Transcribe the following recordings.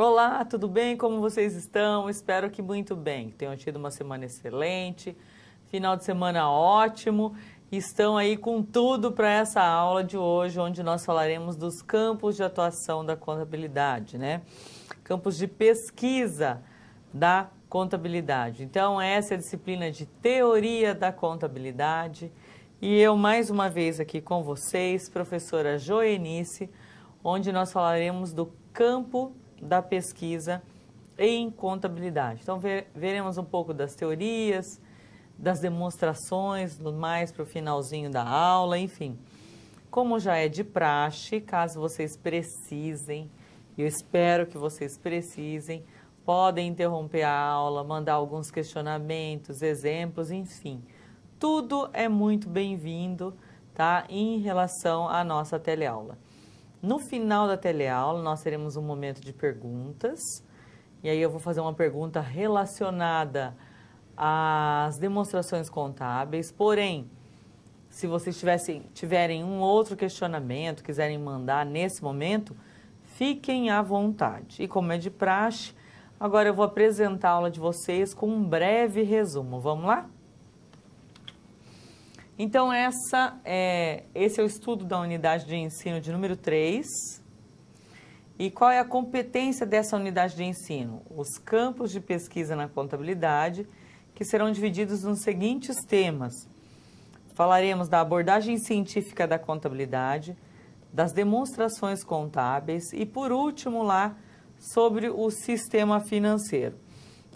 Olá, tudo bem? Como vocês estão? Espero que muito bem. Tenham tido uma semana excelente, final de semana ótimo. Estão aí com tudo para essa aula de hoje, onde nós falaremos dos campos de atuação da contabilidade, né? Campos de pesquisa da contabilidade. Então, essa é a disciplina de teoria da contabilidade. E eu, mais uma vez, aqui com vocês, professora Joenice, onde nós falaremos do campo da pesquisa em contabilidade. Então, veremos um pouco das teorias, das demonstrações, mais para o finalzinho da aula, enfim. Como já é de praxe, caso vocês precisem, eu espero que vocês precisem, podem interromper a aula, mandar alguns questionamentos, exemplos, enfim. Tudo é muito bem-vindo, tá? Em relação à nossa teleaula. No final da teleaula, nós teremos um momento de perguntas, e aí eu vou fazer uma pergunta relacionada às demonstrações contábeis, porém, se vocês tiverem um outro questionamento, quiserem mandar nesse momento, fiquem à vontade. E como é de praxe, agora eu vou apresentar a aula de vocês com um breve resumo. Vamos lá? Então, esse é o estudo da unidade de ensino de número 3. E qual é a competência dessa unidade de ensino? Os campos de pesquisa na contabilidade, que serão divididos nos seguintes temas. Falaremos da abordagem científica da contabilidade, das demonstrações contábeis e, por último, lá, sobre o sistema financeiro.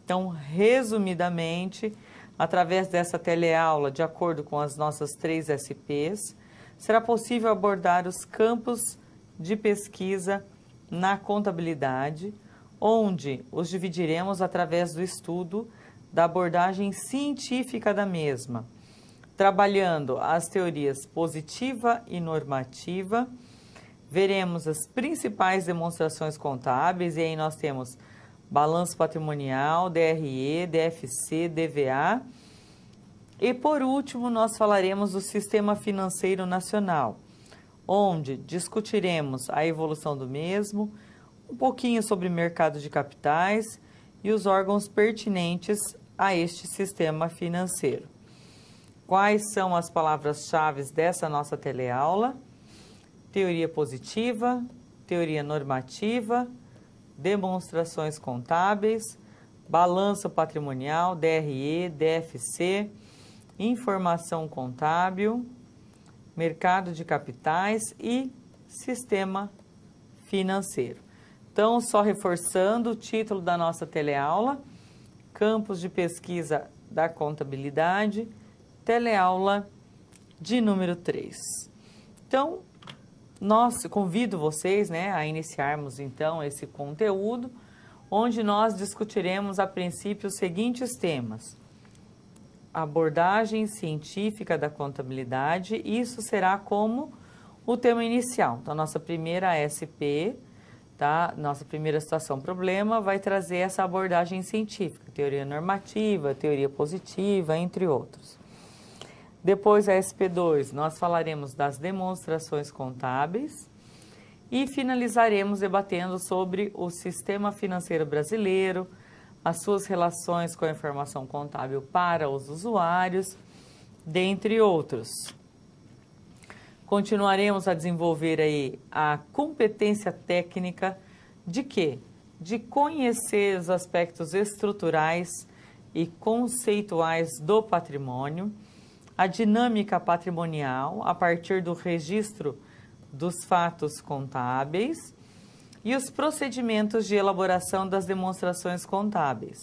Então, resumidamente, através dessa teleaula, de acordo com as nossas 3 SPs, será possível abordar os campos de pesquisa na contabilidade, onde os dividiremos através do estudo da abordagem científica da mesma, trabalhando as teorias positiva e normativa. Veremos as principais demonstrações contábeis, e aí nós temos balanço patrimonial, DRE, DFC, DVA. E, por último, nós falaremos do Sistema Financeiro Nacional, onde discutiremos a evolução do mesmo, um pouquinho sobre mercado de capitais e os órgãos pertinentes a este sistema financeiro. Quais são as palavras-chave dessa nossa teleaula? Teoria positiva, teoria normativa, demonstrações contábeis, balanço patrimonial, DRE, DFC, informação contábil, mercado de capitais e sistema financeiro. Então, só reforçando o título da nossa teleaula, campos de pesquisa da contabilidade, teleaula de número 3. Então, convido vocês, né, a iniciarmos então esse conteúdo, onde nós discutiremos a princípio os seguintes temas. Abordagem científica da contabilidade, isso será como o tema inicial. Então, nossa primeira SP, tá? Nossa primeira situação problema vai trazer essa abordagem científica, teoria normativa, teoria positiva, entre outros. Depois, a SP2, nós falaremos das demonstrações contábeis e finalizaremos debatendo sobre o sistema financeiro brasileiro, as suas relações com a informação contábil para os usuários, dentre outros. Continuaremos a desenvolver aí a competência técnica de quê? De conhecer os aspectos estruturais e conceituais do patrimônio, a dinâmica patrimonial a partir do registro dos fatos contábeis e os procedimentos de elaboração das demonstrações contábeis,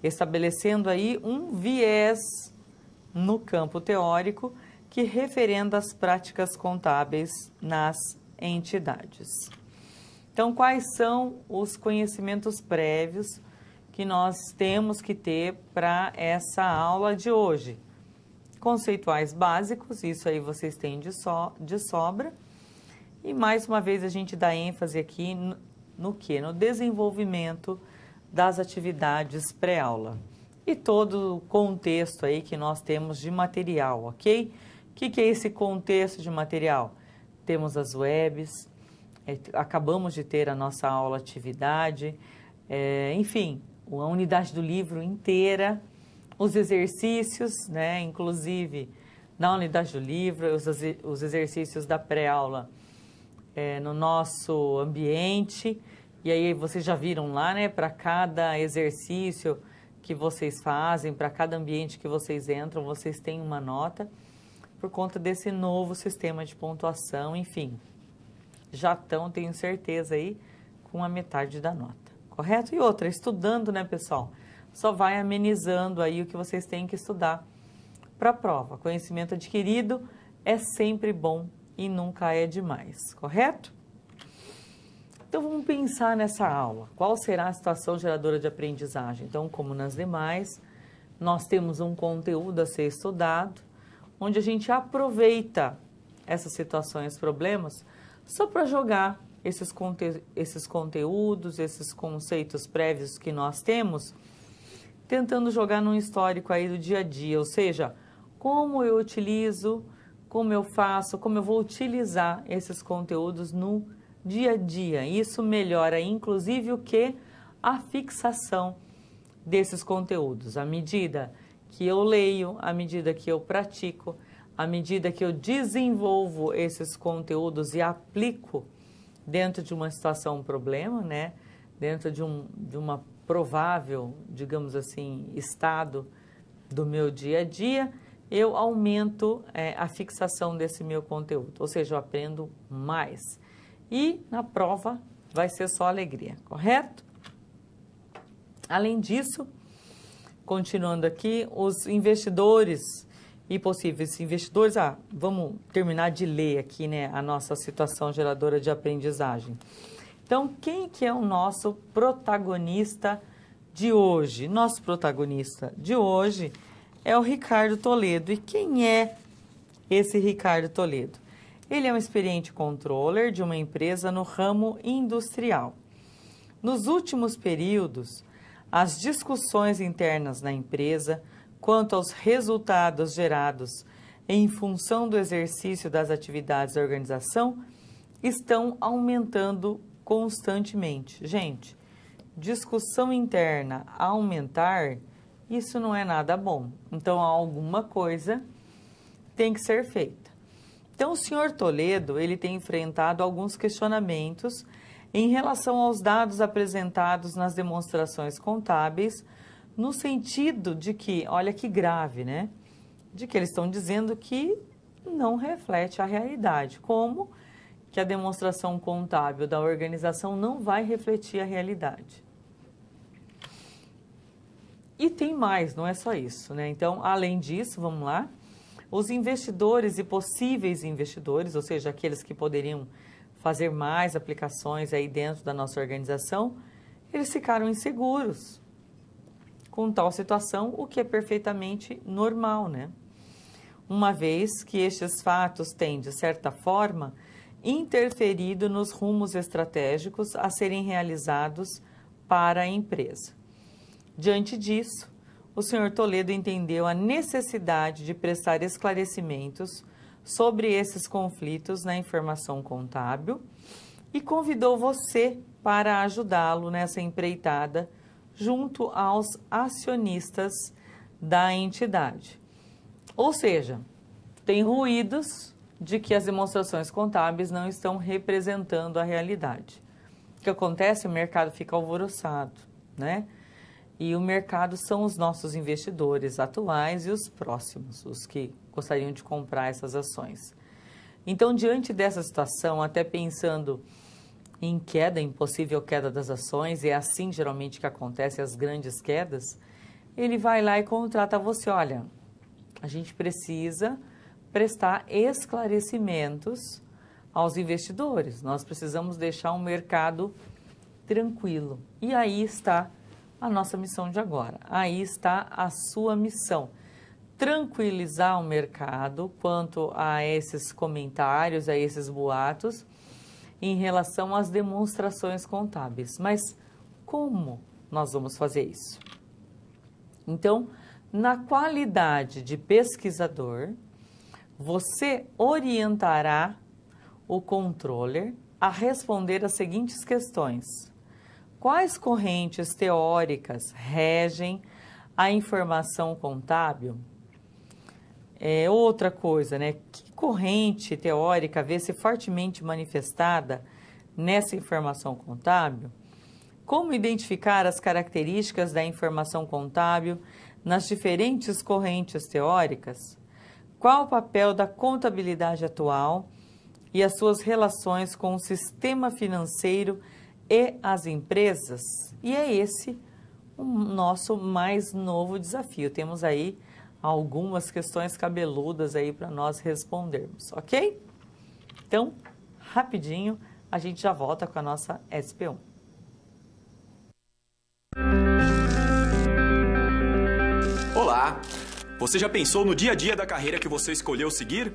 estabelecendo aí um viés no campo teórico que referenda as práticas contábeis nas entidades. Então, quais são os conhecimentos prévios que nós temos que ter para essa aula de hoje? Conceituais básicos, isso aí vocês têm de sobra. E mais uma vez a gente dá ênfase aqui no quê? No desenvolvimento das atividades pré-aula. E todo o contexto aí que nós temos de material, ok? O que é esse contexto de material? Temos as webs, acabamos de ter a nossa aula atividade, enfim, a unidade do livro inteira, os exercícios, né? Inclusive na unidade do livro, os exercícios da pré-aula no nosso ambiente. E aí vocês já viram lá, né? Para cada exercício que vocês fazem, para cada ambiente que vocês entram, vocês têm uma nota por conta desse novo sistema de pontuação, enfim. Já estão, tenho certeza aí, com a metade da nota, correto? E outra, estudando, né, pessoal? Só vai amenizando aí o que vocês têm que estudar para a prova. Conhecimento adquirido é sempre bom e nunca é demais, correto? Então, vamos pensar nessa aula. Qual será a situação geradora de aprendizagem? Então, como nas demais, nós temos um conteúdo a ser estudado, onde a gente aproveita essas situações, problemas, só para jogar esses conteúdos, esses conceitos prévios que nós temos, tentando jogar num histórico aí do dia a dia, ou seja, como eu utilizo, como eu faço, como eu vou utilizar esses conteúdos no dia a dia. Isso melhora, inclusive, o que? A fixação desses conteúdos. À medida que eu leio, à medida que eu pratico, à medida que eu desenvolvo esses conteúdos e aplico dentro de uma situação, um problema, né? Dentro de uma provável, digamos assim, estado do meu dia a dia, eu aumento a fixação desse meu conteúdo, ou seja, eu aprendo mais. E na prova vai ser só alegria, correto? Além disso, continuando aqui, os investidores e possíveis investidores, vamos terminar de ler aqui, né, a nossa situação geradora de aprendizagem. Então, quem que é o nosso protagonista de hoje? Nosso protagonista de hoje é o Ricardo Toledo. E quem é esse Ricardo Toledo? Ele é um experiente controller de uma empresa no ramo industrial. Nos últimos períodos, as discussões internas na empresa quanto aos resultados gerados em função do exercício das atividades da organização estão aumentando constantemente. Gente, discussão interna aumentar, isso não é nada bom. Então, alguma coisa tem que ser feita. Então, o senhor Toledo, ele tem enfrentado alguns questionamentos em relação aos dados apresentados nas demonstrações contábeis, no sentido de que, olha que grave, né? De que eles estão dizendo que não reflete a realidade. Como que a demonstração contábil da organização não vai refletir a realidade? E tem mais, não é só isso, né? Então, além disso, vamos lá. Os investidores e possíveis investidores, ou seja, aqueles que poderiam fazer mais aplicações aí dentro da nossa organização, eles ficaram inseguros com tal situação, o que é perfeitamente normal, né? Uma vez que estes fatos têm, de certa forma, interferido nos rumos estratégicos a serem realizados para a empresa. Diante disso, o senhor Toledo entendeu a necessidade de prestar esclarecimentos sobre esses conflitos na informação contábil e convidou você para ajudá-lo nessa empreitada junto aos acionistas da entidade. Ou seja, tem ruídos de que as demonstrações contábeis não estão representando a realidade. O que acontece? O mercado fica alvoroçado, né? E o mercado são os nossos investidores atuais e os próximos, os que gostariam de comprar essas ações. Então, diante dessa situação, até pensando em queda, em possível queda das ações, e é assim geralmente que acontece as grandes quedas, ele vai lá e contrata você, olha, a gente precisa prestar esclarecimentos aos investidores, nós precisamos deixar o mercado tranquilo. E aí está a nossa missão de agora. Aí está a sua missão. Tranquilizar o mercado quanto a esses comentários, a esses boatos, em relação às demonstrações contábeis. Mas como nós vamos fazer isso? Então, na qualidade de pesquisador, você orientará o controller a responder as seguintes questões. Quais correntes teóricas regem a informação contábil? Outra coisa, né? Que corrente teórica vê-se fortemente manifestada nessa informação contábil? Como identificar as características da informação contábil nas diferentes correntes teóricas? Qual o papel da contabilidade atual e as suas relações com o sistema financeiro e as empresas? E é esse o nosso mais novo desafio. Temos aí algumas questões cabeludas aí para nós respondermos, ok? Então, rapidinho, a gente já volta com a nossa SP1. Olá! Você já pensou no dia a dia da carreira que você escolheu seguir?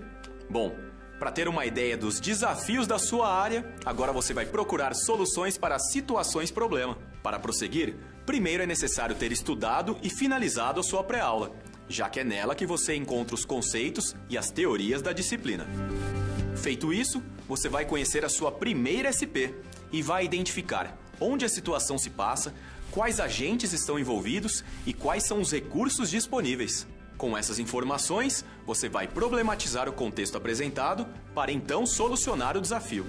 Bom, para ter uma ideia dos desafios da sua área, agora você vai procurar soluções para situações problema. Para prosseguir, primeiro é necessário ter estudado e finalizado a sua pré-aula, já que é nela que você encontra os conceitos e as teorias da disciplina. Feito isso, você vai conhecer a sua primeira SP e vai identificar onde a situação se passa, quais agentes estão envolvidos e quais são os recursos disponíveis. Com essas informações, você vai problematizar o contexto apresentado para então solucionar o desafio.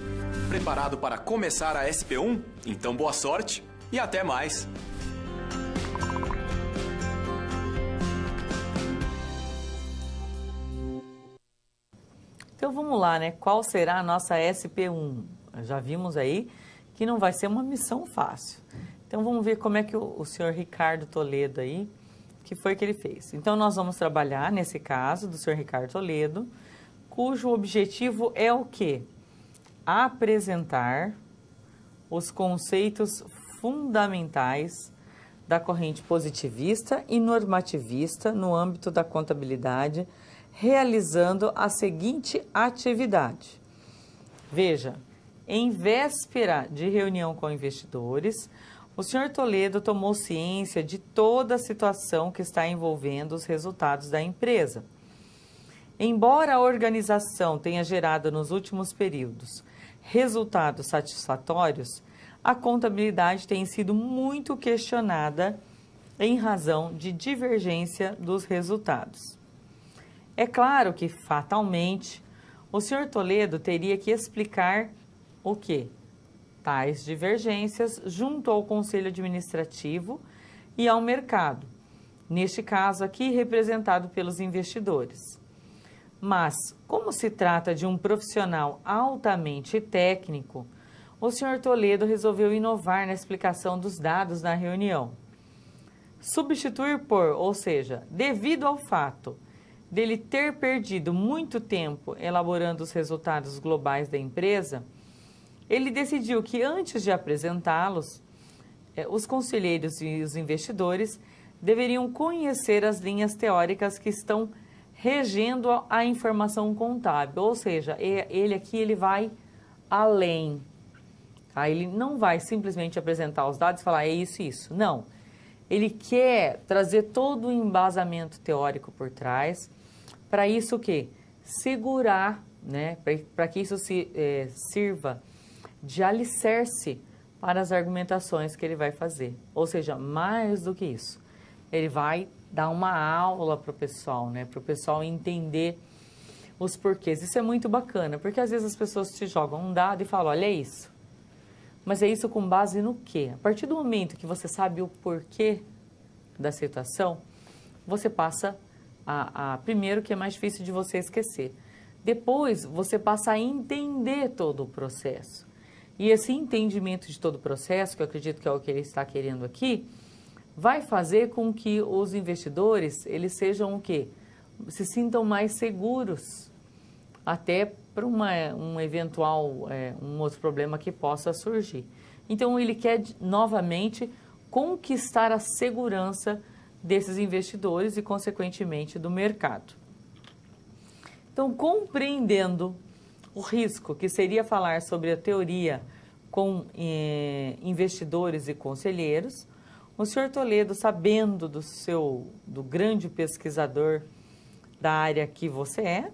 Preparado para começar a SP1? Então boa sorte e até mais! Então vamos lá, né? Qual será a nossa SP1? Já vimos aí que não vai ser uma missão fácil. Então vamos ver como é que o senhor Ricardo Toledo aí, que foi que ele fez. Então nós vamos trabalhar nesse caso do senhor Ricardo Toledo, cujo objetivo é o quê? Apresentar os conceitos fundamentais da corrente positivista e normativista no âmbito da contabilidade, realizando a seguinte atividade. Veja, em véspera de reunião com investidores, o senhor Toledo tomou ciência de toda a situação que está envolvendo os resultados da empresa. Embora a organização tenha gerado nos últimos períodos resultados satisfatórios, a contabilidade tem sido muito questionada em razão de divergência dos resultados. É claro que, fatalmente, o senhor Toledo teria que explicar o quê? Tais divergências junto ao Conselho Administrativo e ao mercado, neste caso aqui representado pelos investidores. Mas, como se trata de um profissional altamente técnico, o senhor Toledo resolveu inovar na explicação dos dados na reunião. Substituir por, ou seja, devido ao fato dele ter perdido muito tempo elaborando os resultados globais da empresa, ele decidiu que antes de apresentá-los, os conselheiros e os investidores deveriam conhecer as linhas teóricas que estão regendo a informação contábil, ou seja, ele vai além. Tá? Ele não vai simplesmente apresentar os dados e falar é isso e isso. Não. Ele quer trazer todo o embasamento teórico por trás, para isso o quê? Segurar, né? Para que isso sirva de alicerce para as argumentações que ele vai fazer. Ou seja, mais do que isso, ele vai dar uma aula para o pessoal, né? Para o pessoal entender os porquês. Isso é muito bacana, porque às vezes as pessoas te jogam um dado e falam, olha, é isso. Mas é isso com base no quê? A partir do momento que você sabe o porquê da situação, você passa primeiro, que é mais difícil de você esquecer. Depois, você passa a entender todo o processo. E esse entendimento de todo o processo, que eu acredito que é o que ele está querendo aqui, vai fazer com que os investidores, eles sejam o quê? Se sintam mais seguros, até para um eventual, um outro problema que possa surgir. Então, ele quer, novamente, conquistar a segurança desses investidores e, consequentemente, do mercado. Então, compreendendo o risco, que seria falar sobre a teoria com investidores e conselheiros, o senhor Toledo, sabendo do grande pesquisador da área que você é,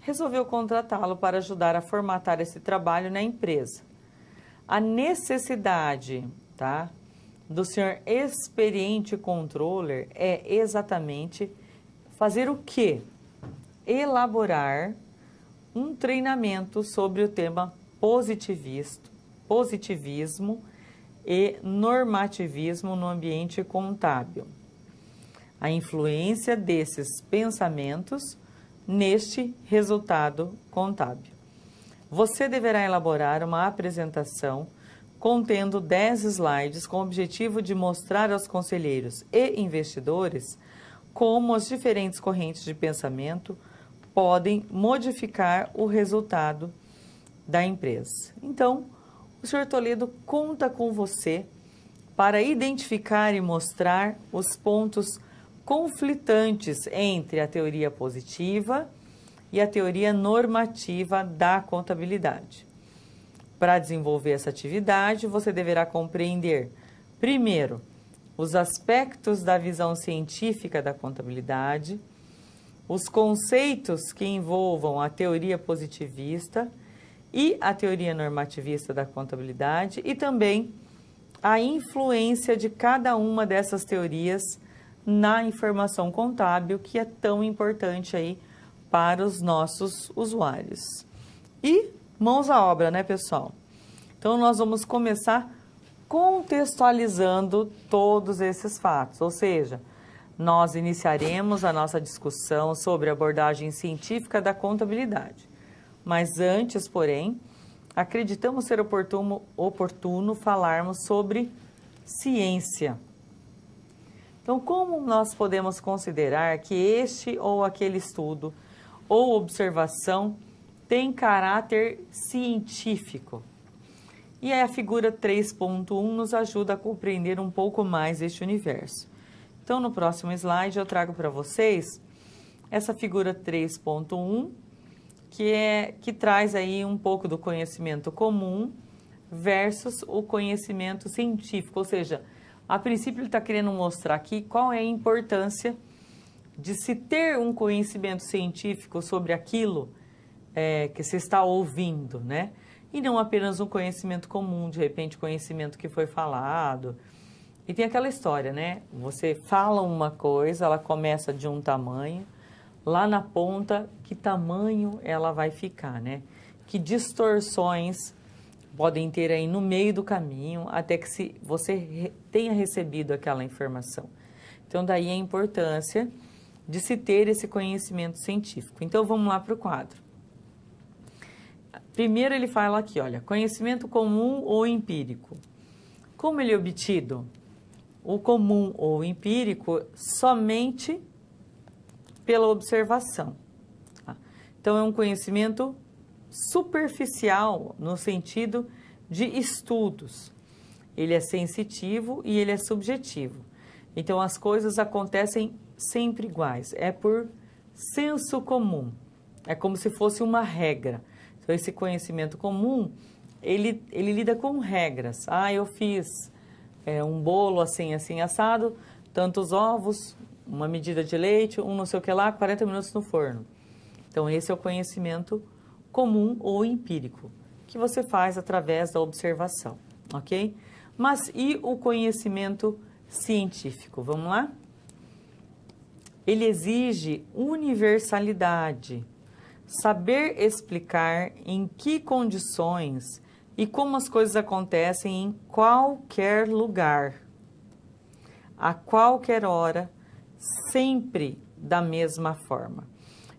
resolveu contratá-lo para ajudar a formatar esse trabalho na empresa. A necessidade, tá, do senhor experiente controller é exatamente fazer o quê? Elaborar um treinamento sobre o tema positivismo e normativismo no ambiente contábil. A influência desses pensamentos neste resultado contábil. Você deverá elaborar uma apresentação contendo 10 slides com o objetivo de mostrar aos conselheiros e investidores como as diferentes correntes de pensamento podem modificar o resultado da empresa. Então, o Sr. Toledo conta com você para identificar e mostrar os pontos conflitantes entre a teoria positiva e a teoria normativa da contabilidade. Para desenvolver essa atividade, você deverá compreender, primeiro, os aspectos da visão científica da contabilidade, os conceitos que envolvam a teoria positivista e a teoria normativista da contabilidade e também a influência de cada uma dessas teorias na informação contábil, que é tão importante aí para os nossos usuários. E mãos à obra, né, pessoal? Então, nós vamos começar contextualizando todos esses fatos, ou seja, nós iniciaremos a nossa discussão sobre a abordagem científica da contabilidade. Mas antes, porém, acreditamos ser oportuno falarmos sobre ciência. Então, como nós podemos considerar que este ou aquele estudo ou observação tem caráter científico? E aí a figura 3.1 nos ajuda a compreender um pouco mais este universo. Então, no próximo slide eu trago para vocês essa figura 3.1, que traz aí um pouco do conhecimento comum versus o conhecimento científico, ou seja, a princípio ele está querendo mostrar aqui qual é a importância de se ter um conhecimento científico sobre aquilo que você está ouvindo, né? E não apenas um conhecimento comum, de repente conhecimento que foi falado. E tem aquela história, né? Você fala uma coisa, ela começa de um tamanho, lá na ponta, que tamanho ela vai ficar, né? Que distorções podem ter aí no meio do caminho, até que você tenha recebido aquela informação. Então, daí a importância de se ter esse conhecimento científico. Então, vamos lá para o quadro. Primeiro, ele fala aqui, olha, conhecimento comum ou empírico. Como ele é obtido? O comum ou empírico somente pela observação. Tá? Então, é um conhecimento superficial no sentido de estudos. Ele é sensitivo e ele é subjetivo. Então, as coisas acontecem sempre iguais. É por senso comum. É como se fosse uma regra. Então, esse conhecimento comum, ele lida com regras. Ah, eu fiz um bolo assim, assim, assado, tantos ovos, uma medida de leite, um não sei o que lá, 40 minutos no forno. Então, esse é o conhecimento comum ou empírico, que você faz através da observação, ok? Mas e o conhecimento científico? Vamos lá? Ele exige universalidade, saber explicar em que condições e como as coisas acontecem em qualquer lugar, a qualquer hora, sempre da mesma forma.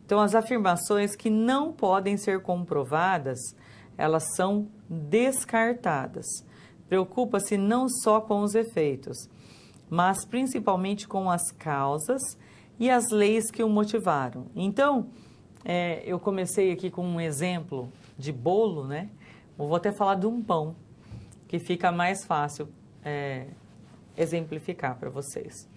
Então, as afirmações que não podem ser comprovadas, elas são descartadas. Preocupa-se não só com os efeitos, mas principalmente com as causas e as leis que o motivaram. Então, eu comecei aqui com um exemplo de bolo, né? Eu vou até falar de um pão, que fica mais fácil exemplificar para vocês.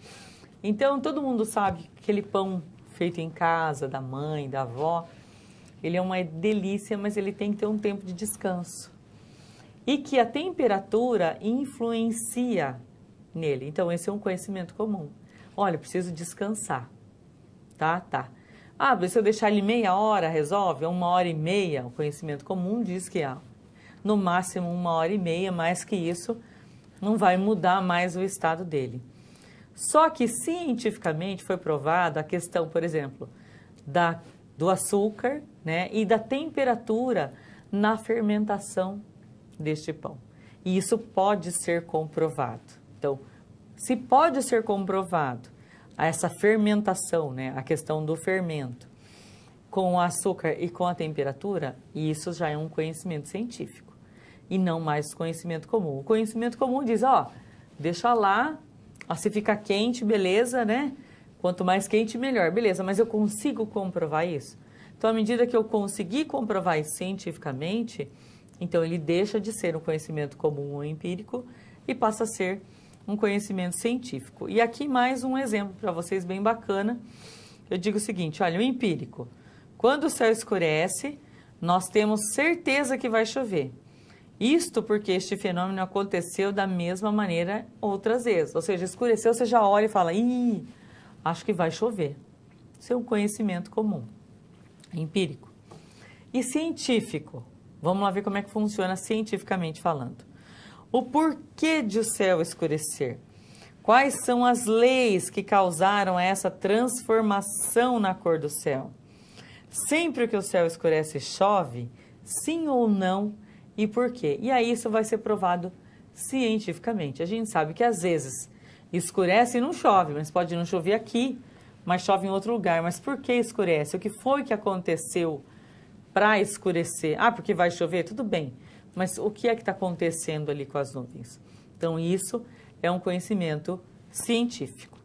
Então, todo mundo sabe que aquele pão feito em casa, da mãe, da avó, ele é uma delícia, mas ele tem que ter um tempo de descanso. E que a temperatura influencia nele. Então, esse é um conhecimento comum. Olha, eu preciso descansar. Tá. Ah, mas se eu deixar ele meia hora, resolve? 1h30, o conhecimento comum diz que no máximo 1h30, mais que isso, não vai mudar mais o estado dele. Só que cientificamente foi provado a questão, por exemplo, do açúcar, né, e da temperatura na fermentação deste pão. E isso pode ser comprovado. Então, se pode ser comprovado essa fermentação, né, a questão do fermento, com o açúcar e com a temperatura, isso já é um conhecimento científico e não mais conhecimento comum. O conhecimento comum diz, ó, deixa lá, ó, se fica quente, beleza, né? Quanto mais quente, melhor, beleza, mas eu consigo comprovar isso? Então, à medida que eu conseguir comprovar isso cientificamente, então ele deixa de ser um conhecimento comum ou empírico e passa a ser um conhecimento científico. E aqui mais um exemplo para vocês bem bacana. Eu digo o seguinte, olha, o empírico. Quando o céu escurece, nós temos certeza que vai chover. Isto porque este fenômeno aconteceu da mesma maneira outras vezes. Ou seja, escureceu, você já olha e fala, ih, acho que vai chover. Isso é um conhecimento comum, empírico. E científico. Vamos lá ver como é que funciona cientificamente falando. O porquê de o céu escurecer? Quais são as leis que causaram essa transformação na cor do céu? Sempre que o céu escurece, chove? Sim ou não? E por quê? E aí isso vai ser provado cientificamente. A gente sabe que às vezes escurece e não chove, mas pode não chover aqui, mas chove em outro lugar. Mas por que escurece? O que foi que aconteceu para escurecer? Ah, porque vai chover? Tudo bem. Mas o que é que está acontecendo ali com as nuvens? Então, isso é um conhecimento científico.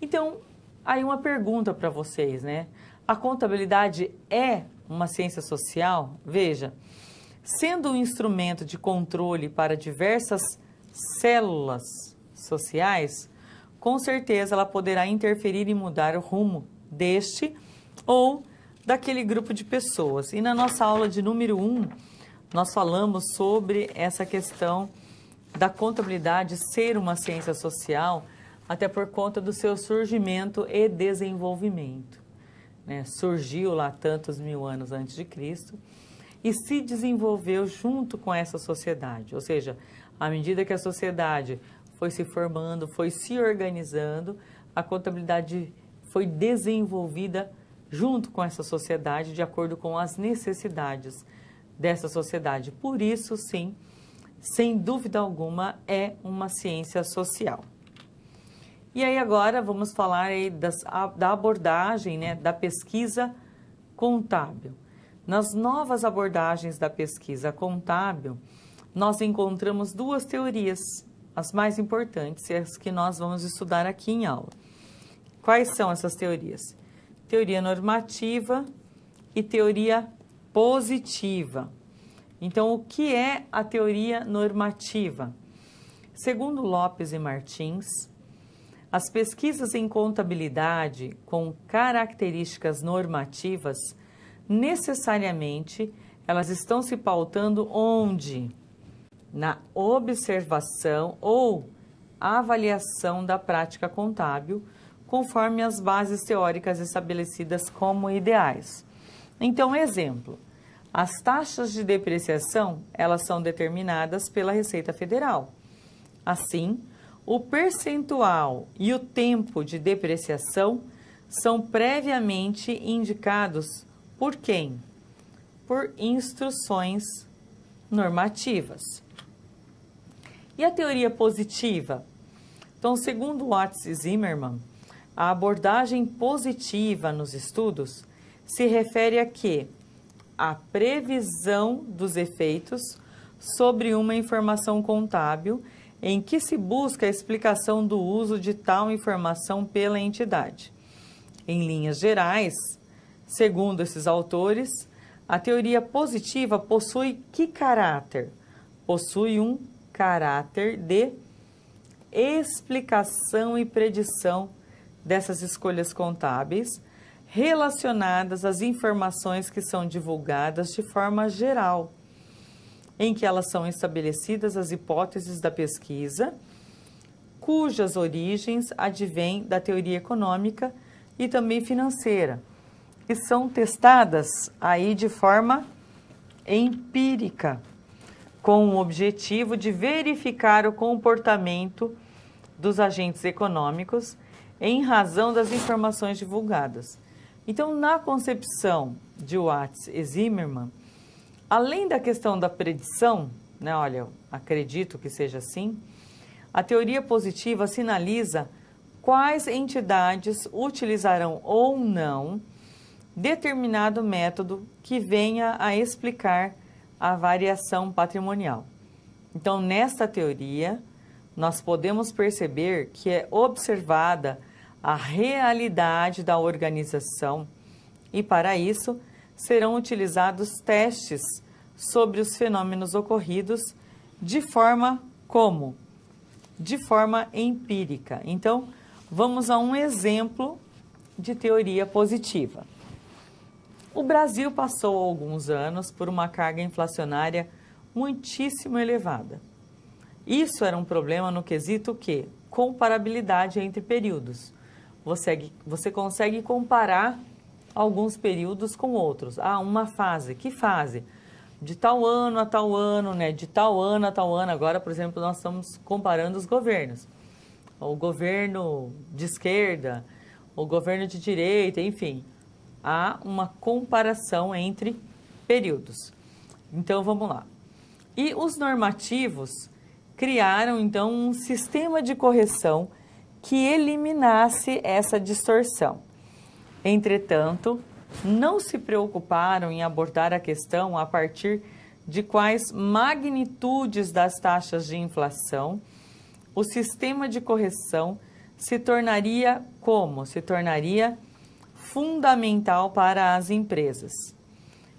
Então, aí uma pergunta para vocês, né? A contabilidade é uma ciência social? Veja, sendo um instrumento de controle para diversas células sociais, com certeza ela poderá interferir e mudar o rumo deste ou daquele grupo de pessoas. E na nossa aula de número 1, nós falamos sobre essa questão da contabilidade ser uma ciência social, até por conta do seu surgimento e desenvolvimento, né? Surgiu lá tantos mil anos antes de Cristo e se desenvolveu junto com essa sociedade. Ou seja, à medida que a sociedade foi se formando, foi se organizando, a contabilidade foi desenvolvida junto com essa sociedade, de acordo com as necessidades dessa sociedade. Por isso, sim, sem dúvida alguma, é uma ciência social. E aí agora vamos falar aí da abordagem, né, da pesquisa contábil. Nas novas abordagens da pesquisa contábil, nós encontramos duas teorias, as mais importantes, e as que nós vamos estudar aqui em aula. Quais são essas teorias? Teoria normativa e teoria positiva. Então, o que é a teoria normativa? Segundo Lopes e Martins, as pesquisas em contabilidade com características normativas, necessariamente, elas estão se pautando onde? Na observação ou avaliação da prática contábil, conforme as bases teóricas estabelecidas como ideais. Então, exemplo, as taxas de depreciação, elas são determinadas pela Receita Federal. Assim, o percentual e o tempo de depreciação são previamente indicados por quem? Por instruções normativas. E a teoria positiva? Então, segundo Watts e Zimmermann, a abordagem positiva nos estudos se refere a quê? A previsão dos efeitos sobre uma informação contábil em que se busca a explicação do uso de tal informação pela entidade. Em linhas gerais, segundo esses autores, a teoria positiva possui que caráter? Possui um caráter de explicação e predição dessas escolhas contábeis relacionadas às informações que são divulgadas de forma geral, em que elas são estabelecidas as hipóteses da pesquisa, cujas origens advêm da teoria econômica e também financeira, que são testadas aí de forma empírica, com o objetivo de verificar o comportamento dos agentes econômicos em razão das informações divulgadas. Então, na concepção de Watts e Zimmermann, além da questão da predição, né, olha, acredito que seja assim, a teoria positiva sinaliza quais entidades utilizarão ou não determinado método que venha a explicar a variação patrimonial. Então, nesta teoria, nós podemos perceber que é observada a realidade da organização e, para isso, serão utilizados testes sobre os fenômenos ocorridos de forma como? De forma empírica. Então, vamos a um exemplo de teoria positiva. O Brasil passou alguns anos por uma carga inflacionária muitíssimo elevada. Isso era um problema no quesito que? Comparabilidade entre períodos. Você consegue comparar alguns períodos com outros. Ah, uma fase. Que fase? De tal ano a tal ano, né? De tal ano a tal ano. Agora, por exemplo, nós estamos comparando os governos. O governo de esquerda, o governo de direita, enfim. Há uma comparação entre períodos. Então, vamos lá. E os normativos criaram, então, um sistema de correção que eliminasse essa distorção. Entretanto, não se preocuparam em abordar a questão a partir de quais magnitudes das taxas de inflação o sistema de correção se tornaria como? Se tornaria fundamental para as empresas.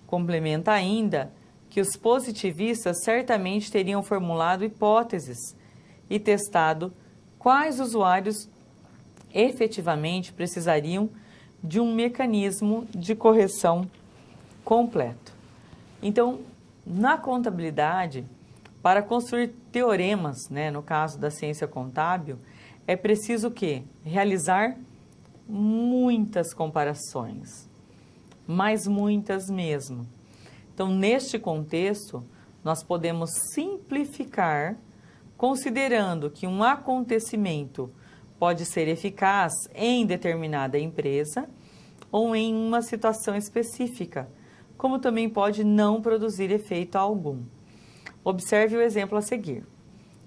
Complementa ainda que os positivistas certamente teriam formulado hipóteses e testado quais usuários efetivamente precisariam de um mecanismo de correção completo. Então, na contabilidade, para construir teoremas, né, no caso da ciência contábil, é preciso o quê? Realizar muitas comparações, mas muitas mesmo. Então, neste contexto, nós podemos simplificar, considerando que um acontecimento pode ser eficaz em determinada empresa ou em uma situação específica, como também pode não produzir efeito algum. Observe o exemplo a seguir.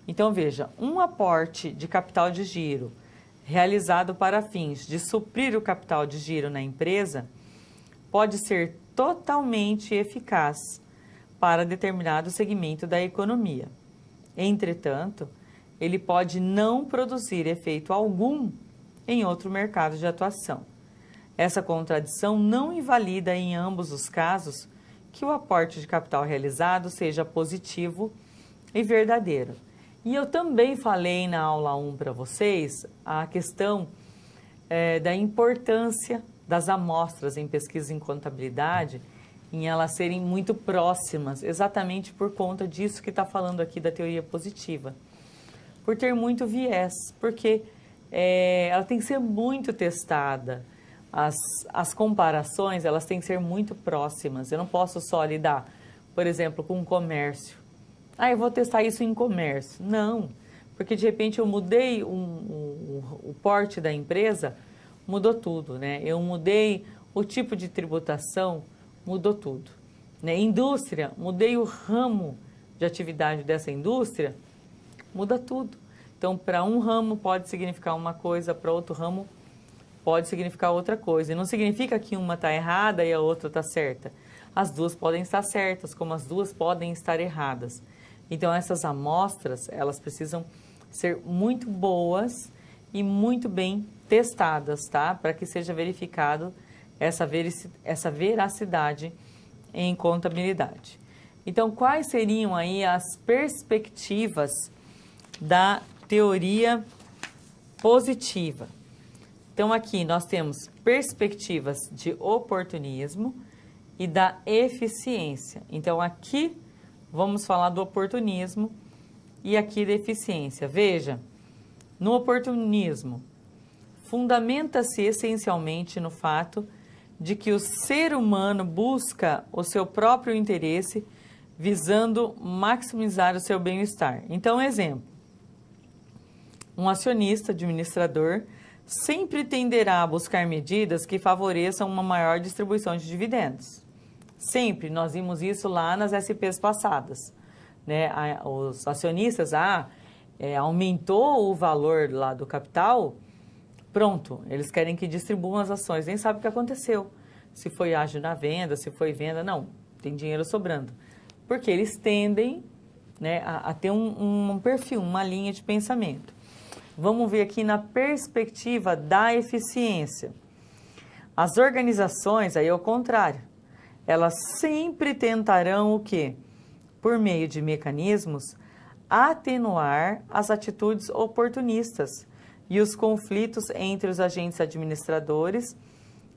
Então, veja, um aporte de capital de giro realizado para fins de suprir o capital de giro na empresa pode ser totalmente eficaz para determinado segmento da economia. Entretanto, ele pode não produzir efeito algum em outro mercado de atuação. Essa contradição não invalida em ambos os casos que o aporte de capital realizado seja positivo e verdadeiro. E eu também falei na aula 1 para vocês a questão da importância das amostras em pesquisa em contabilidade, em elas serem muito próximas, exatamente por conta disso que está falando aqui da teoria positiva. Por ter muito viés, porque ela tem que ser muito testada. As comparações, elas têm que ser muito próximas. Eu não posso só lidar, por exemplo, com o comércio. Ah, eu vou testar isso em comércio. Não, porque de repente eu mudei o porte da empresa, mudou tudo, né? Eu mudei o tipo de tributação, mudou tudo. Né? Indústria, mudei o ramo de atividade dessa indústria, muda tudo. Então, para um ramo pode significar uma coisa, para outro ramo pode significar outra coisa. E não significa que uma está errada e a outra está certa. As duas podem estar certas, como as duas podem estar erradas. Então, essas amostras, elas precisam ser muito boas e muito bem testadas, tá? Para que seja verificado essa veracidade em contabilidade. Então, quais seriam aí as perspectivas da teoria positiva? Então, aqui nós temos perspectivas de oportunismo e da eficiência. Então, aqui vamos falar do oportunismo e aqui da eficiência. Veja, no oportunismo, fundamenta-se essencialmente no fato de que o ser humano busca o seu próprio interesse visando maximizar o seu bem-estar. Então, exemplo, um acionista, administrador, sempre tenderá a buscar medidas que favoreçam uma maior distribuição de dividendos. Sempre, nós vimos isso lá nas SPs passadas, né? Os acionistas, aumentou o valor lá do capital, pronto, eles querem que distribuam as ações, nem sabe o que aconteceu, se foi ágio na venda, se foi venda, não, tem dinheiro sobrando, porque eles tendem, né, a ter um perfil, uma linha de pensamento. Vamos ver aqui na perspectiva da eficiência. As organizações, aí é o contrário, elas sempre tentarão o quê? Por meio de mecanismos, atenuar as atitudes oportunistas e os conflitos entre os agentes administradores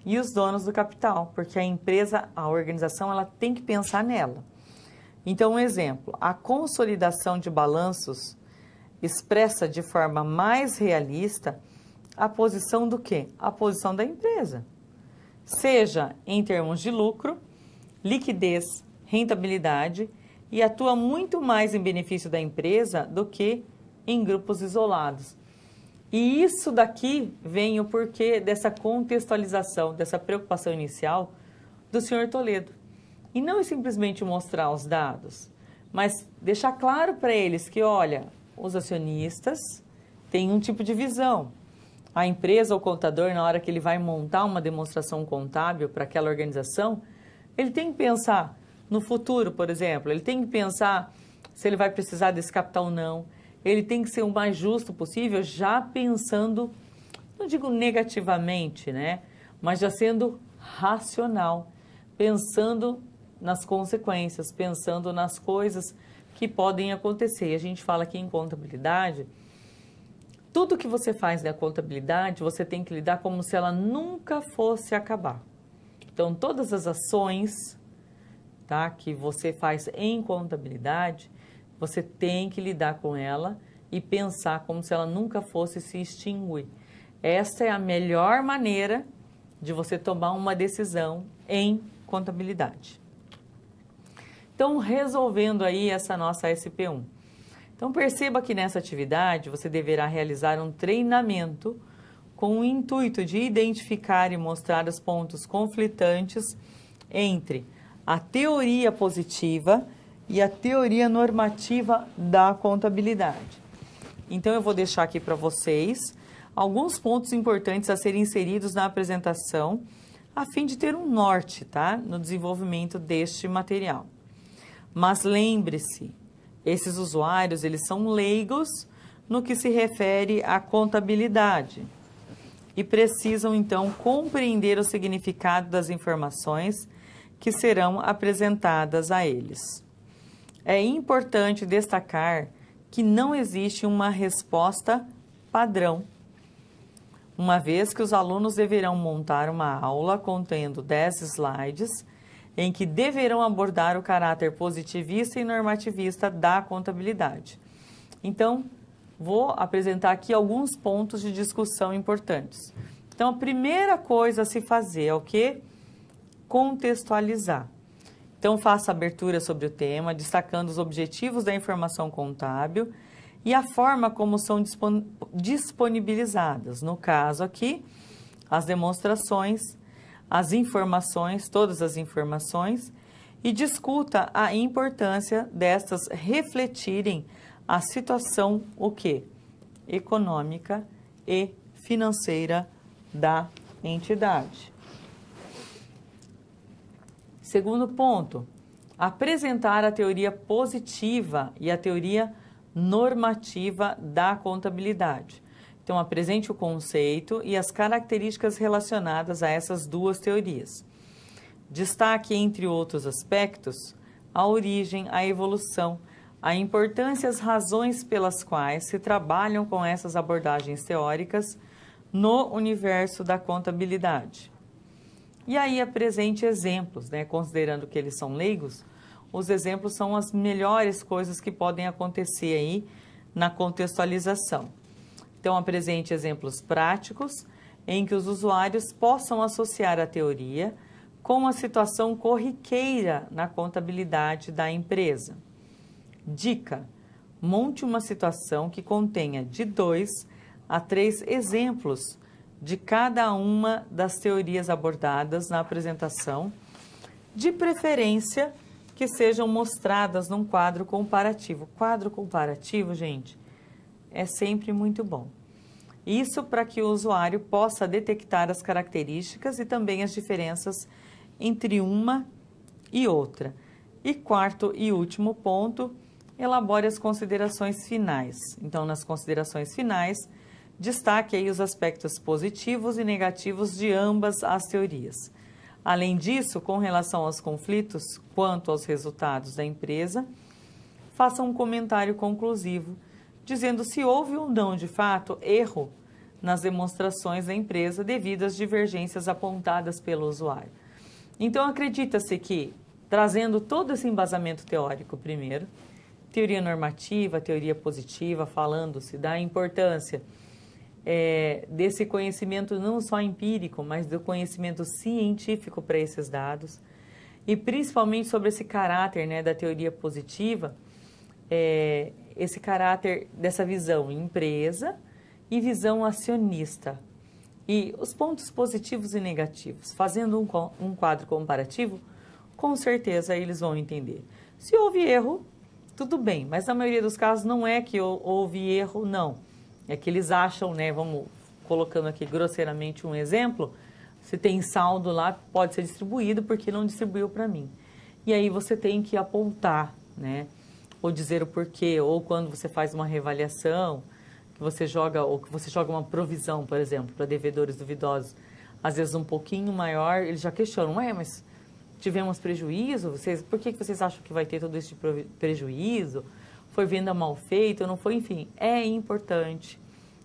e os donos do capital, porque a empresa, a organização, ela tem que pensar nela. Então, um exemplo, a consolidação de balanços expressa de forma mais realista a posição do quê? A posição da empresa. Seja em termos de lucro, liquidez, rentabilidade, e atua muito mais em benefício da empresa do que em grupos isolados. E isso daqui vem o porquê dessa contextualização, dessa preocupação inicial do senhor Toledo. E não é simplesmente mostrar os dados, mas deixar claro para eles que, olha, os acionistas têm um tipo de visão. A empresa ou o contador, na hora que ele vai montar uma demonstração contábil para aquela organização, ele tem que pensar no futuro, por exemplo, ele tem que pensar se ele vai precisar desse capital ou não. Ele tem que ser o mais justo possível, já pensando, não digo negativamente, né? Mas já sendo racional, pensando nas consequências, pensando nas coisas que podem acontecer. E a gente fala aqui em contabilidade, tudo que você faz na contabilidade, você tem que lidar como se ela nunca fosse acabar. Então, todas as ações, tá, que você faz em contabilidade, você tem que lidar com ela e pensar como se ela nunca fosse se extinguir. Essa é a melhor maneira de você tomar uma decisão em contabilidade. Então, resolvendo aí essa nossa SP1. Então, perceba que nessa atividade você deverá realizar um treinamento com o intuito de identificar e mostrar os pontos conflitantes entre a teoria positiva e a teoria normativa da contabilidade. Então, eu vou deixar aqui para vocês alguns pontos importantes a serem inseridos na apresentação, a fim de ter um norte, tá, no desenvolvimento deste material. Mas lembre-se, esses usuários, eles são leigos no que se refere à contabilidade e precisam, então, compreender o significado das informações que serão apresentadas a eles. É importante destacar que não existe uma resposta padrão, uma vez que os alunos deverão montar uma aula contendo 10 slides em que deverão abordar o caráter positivista e normativista da contabilidade. Então, vou apresentar aqui alguns pontos de discussão importantes. Então, a primeira coisa a se fazer é o quê? Contextualizar. Então, faça abertura sobre o tema, destacando os objetivos da informação contábil e a forma como são disponibilizadas. No caso aqui, as demonstrações, as informações, todas as informações, e discuta a importância destas refletirem a situação, o quê? Econômica e financeira da entidade. Segundo ponto, apresentar a teoria positiva e a teoria normativa da contabilidade. Então, apresente o conceito e as características relacionadas a essas duas teorias. Destaque, entre outros aspectos, a origem, a evolução, a importância e as razões pelas quais se trabalham com essas abordagens teóricas no universo da contabilidade. E aí apresente exemplos, né? Considerando que eles são leigos, os exemplos são as melhores coisas que podem acontecer aí na contextualização. Então, apresente exemplos práticos em que os usuários possam associar a teoria com a situação corriqueira na contabilidade da empresa. Dica: monte uma situação que contenha de 2 a 3 exemplos de cada uma das teorias abordadas na apresentação, de preferência que sejam mostradas num quadro comparativo. Quadro comparativo, gente, é sempre muito bom. Isso para que o usuário possa detectar as características e também as diferenças entre uma e outra. E quarto e último ponto, elabore as considerações finais. Então, nas considerações finais, destaque aí os aspectos positivos e negativos de ambas as teorias. Além disso, com relação aos conflitos quanto aos resultados da empresa, faça um comentário conclusivo, dizendo se houve ou não, de fato, erro nas demonstrações da empresa devido às divergências apontadas pelo usuário. Então, acredita-se que, trazendo todo esse embasamento teórico primeiro, teoria normativa, teoria positiva, falando-se da importância desse conhecimento não só empírico, mas do conhecimento científico para esses dados, e principalmente sobre esse caráter, né, da teoria positiva, esse caráter dessa visão empresa e visão acionista. E os pontos positivos e negativos, fazendo um quadro comparativo, com certeza eles vão entender. Se houve erro, tudo bem, mas na maioria dos casos não é que houve erro, não. É que eles acham, né, vamos colocando aqui grosseiramente um exemplo, se tem saldo lá, pode ser distribuído porque não distribuiu para mim. E aí você tem que apontar, né, ou dizer o porquê, ou quando você faz uma reavaliação, que você joga uma provisão, por exemplo, para devedores duvidosos, às vezes um pouquinho maior, eles já questionam, mas tivemos prejuízo? Por que vocês acham que vai ter todo esse prejuízo? Foi venda mal feita, não foi? Enfim, é importante,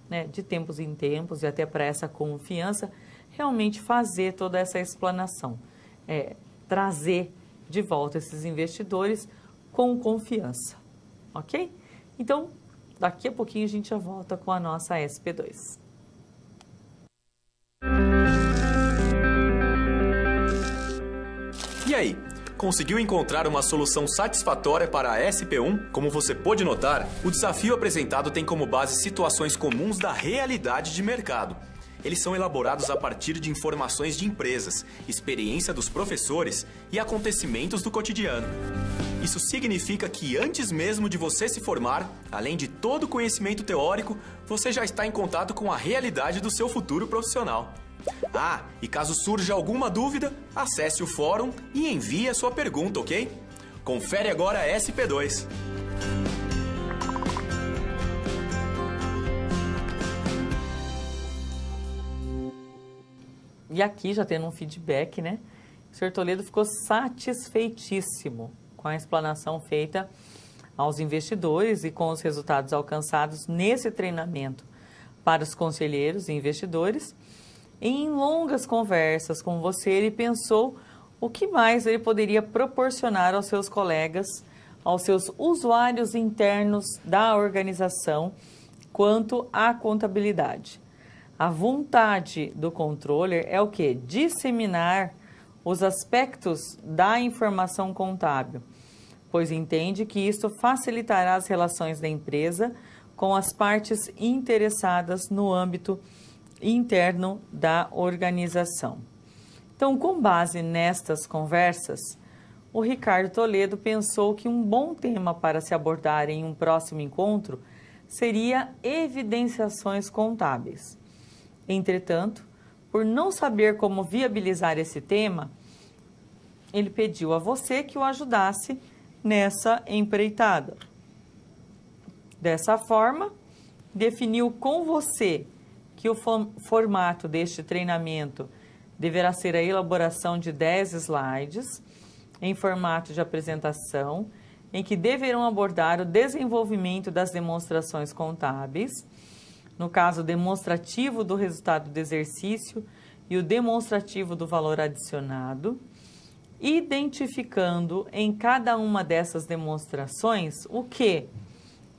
né, de tempos em tempos, e até para essa confiança, realmente fazer toda essa explanação, trazer de volta esses investidores com confiança, ok? Então, daqui a pouquinho a gente já volta com a nossa SP2. E aí, conseguiu encontrar uma solução satisfatória para a SP1? Como você pôde notar, o desafio apresentado tem como base situações comuns da realidade de mercado. Eles são elaborados a partir de informações de empresas, experiência dos professores e acontecimentos do cotidiano. Isso significa que antes mesmo de você se formar, além de todo o conhecimento teórico, você já está em contato com a realidade do seu futuro profissional. Ah, e caso surja alguma dúvida, acesse o fórum e envie a sua pergunta, ok? Confere agora a SP2. E aqui, já tendo um feedback, né? O Sr. Toledo ficou satisfeitíssimo com a explanação feita aos investidores e com os resultados alcançados nesse treinamento para os conselheiros e investidores. Em longas conversas com você, ele pensou o que mais ele poderia proporcionar aos seus colegas, aos seus usuários internos da organização quanto à contabilidade. A vontade do controller é o quê? Disseminar os aspectos da informação contábil, pois entende que isto facilitará as relações da empresa com as partes interessadas no âmbito interno da organização. Então, com base nestas conversas, o Ricardo Toledo pensou que um bom tema para se abordar em um próximo encontro seria evidenciações contábeis. Entretanto, por não saber como viabilizar esse tema, ele pediu a você que o ajudasse nessa empreitada. Dessa forma, definiu com você que o formato deste treinamento deverá ser a elaboração de 10 slides em formato de apresentação, em que deverão abordar o desenvolvimento das demonstrações contábeis, no caso demonstrativo do resultado do exercício e o demonstrativo do valor adicionado, identificando em cada uma dessas demonstrações o quê?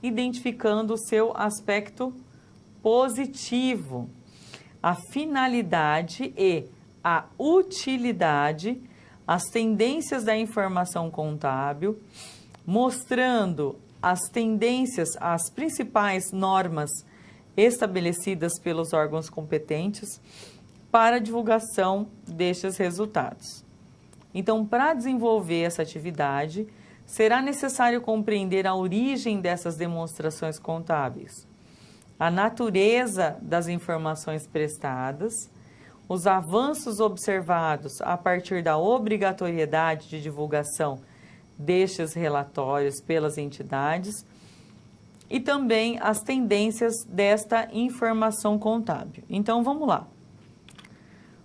Identificando o seu aspecto positivo. a finalidade e a utilidade, as tendências da informação contábil, mostrando as tendências, as principais normas estabelecidas pelos órgãos competentes para a divulgação destes resultados. Então, para desenvolver essa atividade, será necessário compreender a origem dessas demonstrações contábeis, a natureza das informações prestadas, os avanços observados a partir da obrigatoriedade de divulgação destes relatórios pelas entidades e também as tendências desta informação contábil. Então, vamos lá.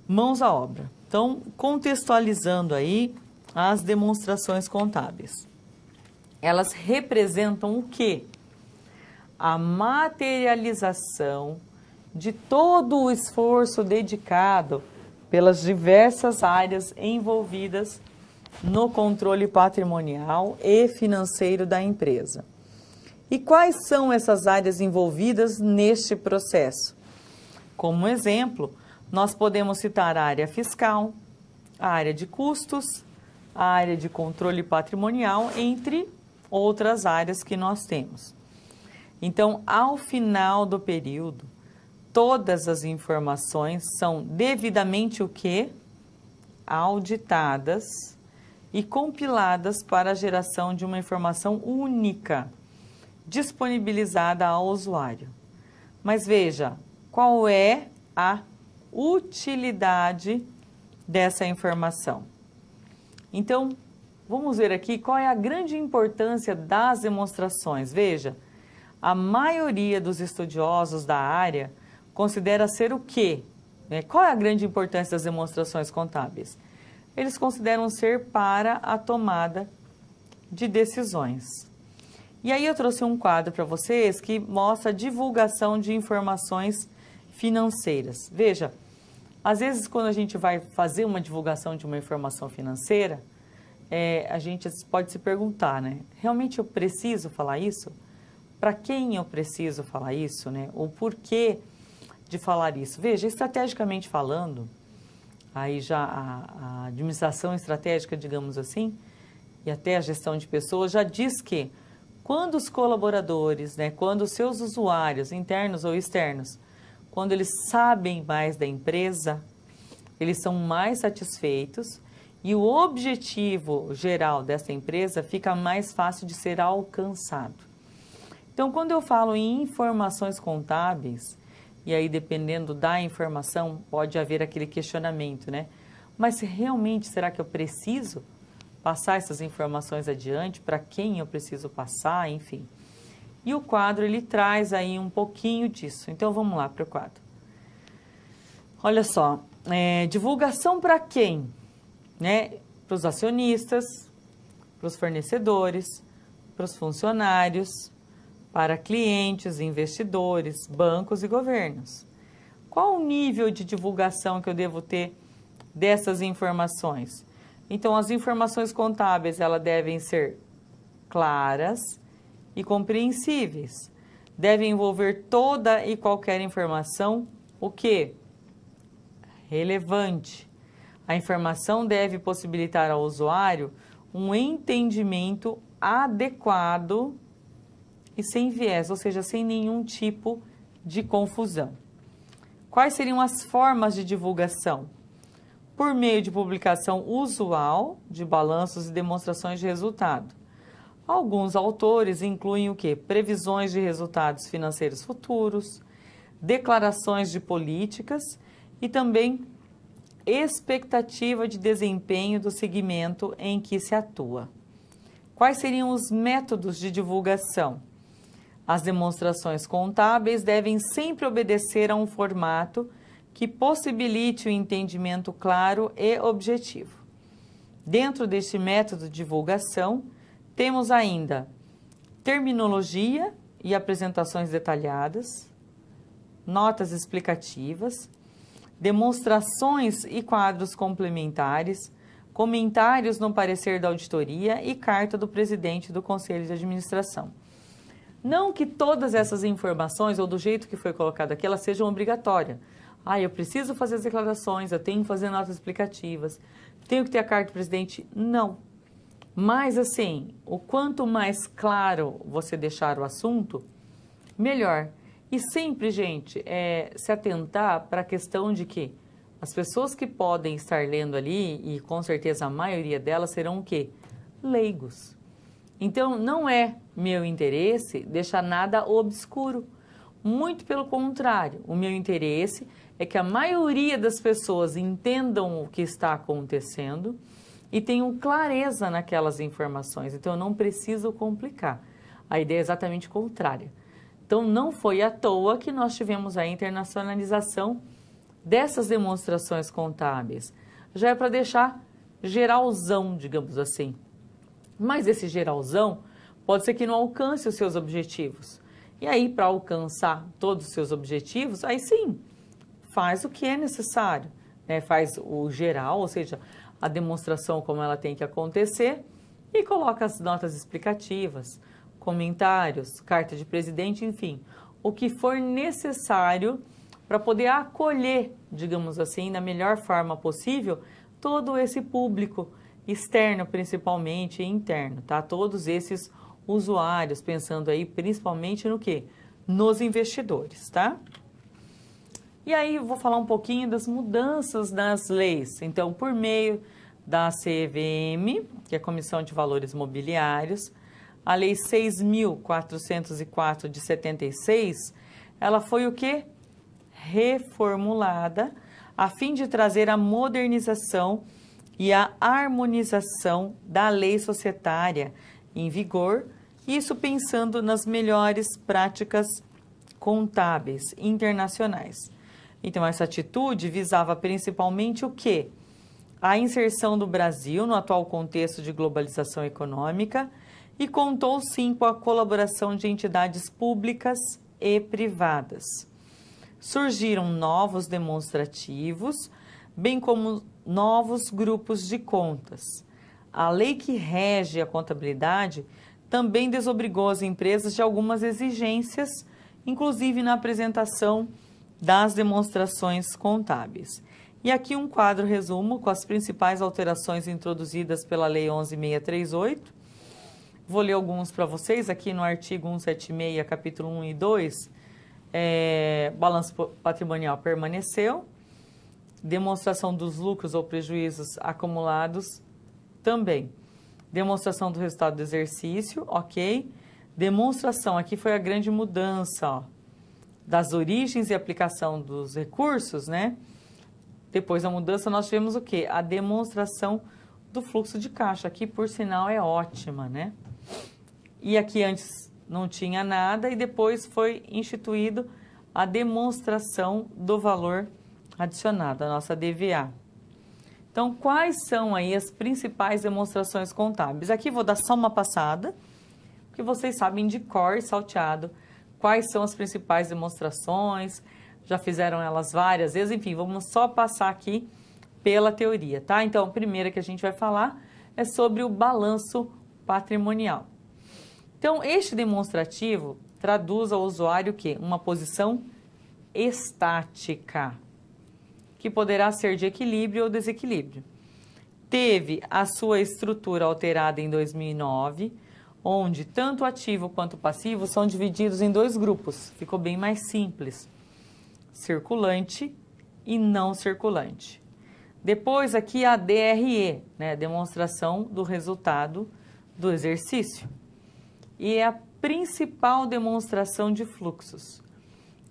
Mãos à obra. Então, contextualizando aí as demonstrações contábeis. Elas representam o quê? A materialização de todo o esforço dedicado pelas diversas áreas envolvidas no controle patrimonial e financeiro da empresa. E quais são essas áreas envolvidas neste processo? Como exemplo, nós podemos citar a área fiscal, a área de custos, a área de controle patrimonial, entre outras áreas que nós temos. Então, ao final do período, todas as informações são devidamente o quê? Auditadas e compiladas para a geração de uma informação única, disponibilizada ao usuário. Mas veja, qual é a utilidade dessa informação? Então, vamos ver aqui qual é a grande importância das demonstrações. Veja, a maioria dos estudiosos da área considera ser o quê? Qual é a grande importância das demonstrações contábeis? Eles consideram ser para a tomada de decisões. E aí eu trouxe um quadro para vocês que mostra a divulgação de informações financeiras. Veja, às vezes quando a gente vai fazer uma divulgação de uma informação financeira, a gente pode se perguntar, né? Realmente eu preciso falar isso? Para quem eu preciso falar isso, né? O porquê de falar isso? Veja, estrategicamente falando, aí já a administração estratégica, digamos assim, e até a gestão de pessoas já diz que quando os colaboradores, né, quando os seus usuários, internos ou externos, quando eles sabem mais da empresa, eles são mais satisfeitos e o objetivo geral dessa empresa fica mais fácil de ser alcançado. Então, quando eu falo em informações contábeis, e aí dependendo da informação, pode haver aquele questionamento, né? Mas realmente, será que eu preciso passar essas informações adiante? Para quem eu preciso passar? Enfim. E o quadro, ele traz aí um pouquinho disso. Então, vamos lá para o quadro. Olha só, divulgação para quem? Né? Para os acionistas, para os fornecedores, para os funcionários, para clientes, investidores, bancos e governos. Qual o nível de divulgação que eu devo ter dessas informações? Então, as informações contábeis, elas devem ser claras e compreensíveis. Devem envolver toda e qualquer informação, o quê? Relevante. A informação deve possibilitar ao usuário um entendimento adequado e sem viés, ou seja, sem nenhum tipo de confusão. Quais seriam as formas de divulgação? Por meio de publicação usual de balanços e demonstrações de resultado. Alguns autores incluem o quê? Previsões de resultados financeiros futuros, declarações de políticas e também expectativa de desempenho do segmento em que se atua. Quais seriam os métodos de divulgação? As demonstrações contábeis devem sempre obedecer a um formato que possibilite o entendimento claro e objetivo. Dentro deste método de divulgação, temos ainda terminologia e apresentações detalhadas, notas explicativas, demonstrações e quadros complementares, comentários no parecer da auditoria e carta do presidente do Conselho de Administração. Não que todas essas informações, ou do jeito que foi colocado aqui, elas sejam obrigatórias. Ah, eu preciso fazer as declarações, eu tenho que fazer notas explicativas, tenho que ter a carta do presidente. Não. Mas, assim, o quanto mais claro você deixar o assunto, melhor. E sempre, gente, se atentar para a questão de que as pessoas que podem estar lendo ali, e com certeza a maioria delas serão o quê? Leigos. Então, não é meu interesse deixar nada obscuro. Muito pelo contrário, o meu interesse é que a maioria das pessoas entendam o que está acontecendo e tenham clareza naquelas informações. Então, eu não preciso complicar. A ideia é exatamente contrária. Então, não foi à toa que nós tivemos a internacionalização dessas demonstrações contábeis. Já é para deixar geralzão, digamos assim. Mas esse geralzão pode ser que não alcance os seus objetivos. E aí, para alcançar todos os seus objetivos, aí sim, faz o que é necessário, né? Faz o geral, ou seja, a demonstração como ela tem que acontecer e coloca as notas explicativas, comentários, carta de presidente, enfim, o que for necessário para poder acolher, digamos assim, da melhor forma possível, todo esse público externo, principalmente, e interno, tá? Todos esses usuários, pensando aí principalmente no quê? Nos investidores, tá? E aí eu vou falar um pouquinho das mudanças nas leis. Então, por meio da CVM, que é a Comissão de Valores Mobiliários, a Lei 6.404 de 76, ela foi o quê? Reformulada a fim de trazer a modernização e a harmonização da lei societária em vigor, isso pensando nas melhores práticas contábeis internacionais. Então, essa atitude visava principalmente o quê? A inserção do Brasil no atual contexto de globalização econômica e contou, sim, com a colaboração de entidades públicas e privadas. Surgiram novos demonstrativos, bem como novos grupos de contas. A lei que rege a contabilidade também desobrigou as empresas de algumas exigências, inclusive na apresentação das demonstrações contábeis. E aqui um quadro resumo com as principais alterações introduzidas pela Lei 11.638. Vou ler alguns para vocês aqui no artigo 176, capítulo 1 e 2. Balanço patrimonial permaneceu. Demonstração dos lucros ou prejuízos acumulados também. Demonstração do resultado do exercício, ok. Demonstração, aqui foi a grande mudança, ó, das origens e aplicação dos recursos, né? Depois da mudança nós tivemos o quê? A demonstração do fluxo de caixa, aqui por sinal é ótima, né? E aqui antes não tinha nada e depois foi instituído a demonstração do valor adicionado, a nossa DVA. Então, quais são aí as principais demonstrações contábeis? Aqui vou dar só uma passada, porque vocês sabem de cor e salteado quais são as principais demonstrações, já fizeram elas várias vezes, enfim, vamos só passar aqui pela teoria, tá? Então, a primeira que a gente vai falar é sobre o balanço patrimonial. Então, este demonstrativo traduz ao usuário o quê? Uma posição estática, que poderá ser de equilíbrio ou desequilíbrio. Teve a sua estrutura alterada em 2009, onde tanto o ativo quanto o passivo são divididos em dois grupos. Ficou bem mais simples. Circulante e não circulante. Depois aqui a DRE, né, demonstração do resultado do exercício. E é a principal demonstração de fluxos.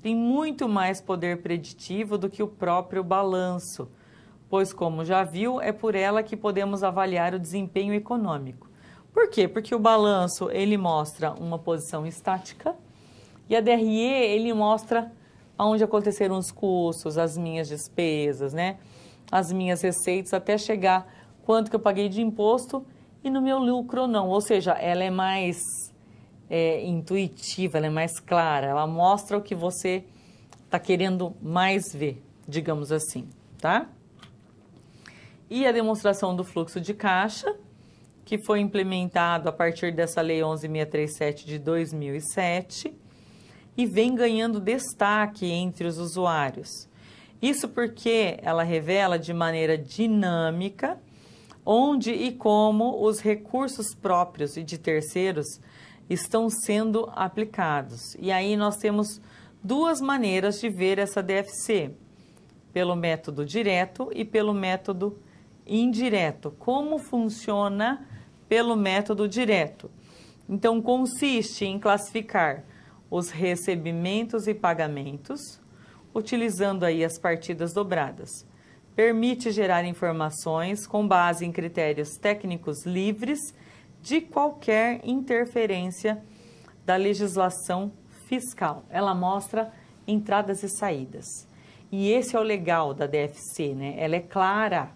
Tem muito mais poder preditivo do que o próprio balanço, pois, como já viu, é por ela que podemos avaliar o desempenho econômico. Por quê? Porque o balanço, ele mostra uma posição estática e a DRE, ele mostra onde aconteceram os custos, as minhas despesas, né? As minhas receitas, até chegar quanto que eu paguei de imposto e no meu lucro não. Ou seja, ela é mais intuitiva, ela é mais clara, ela mostra o que você está querendo mais ver, digamos assim, tá? E a demonstração do fluxo de caixa, que foi implementado a partir dessa Lei 11.637 de 2007 e vem ganhando destaque entre os usuários. Isso porque ela revela de maneira dinâmica onde e como os recursos próprios e de terceiros estão sendo aplicados. E aí nós temos duas maneiras de ver essa DFC, pelo método direto e pelo método indireto. Como funciona pelo método direto? Então, consiste em classificar os recebimentos e pagamentos, utilizando aí as partidas dobradas. Permite gerar informações com base em critérios técnicos livres de qualquer interferência da legislação fiscal. Ela mostra entradas e saídas. E esse é o legal da DFC, né? Ela é clara,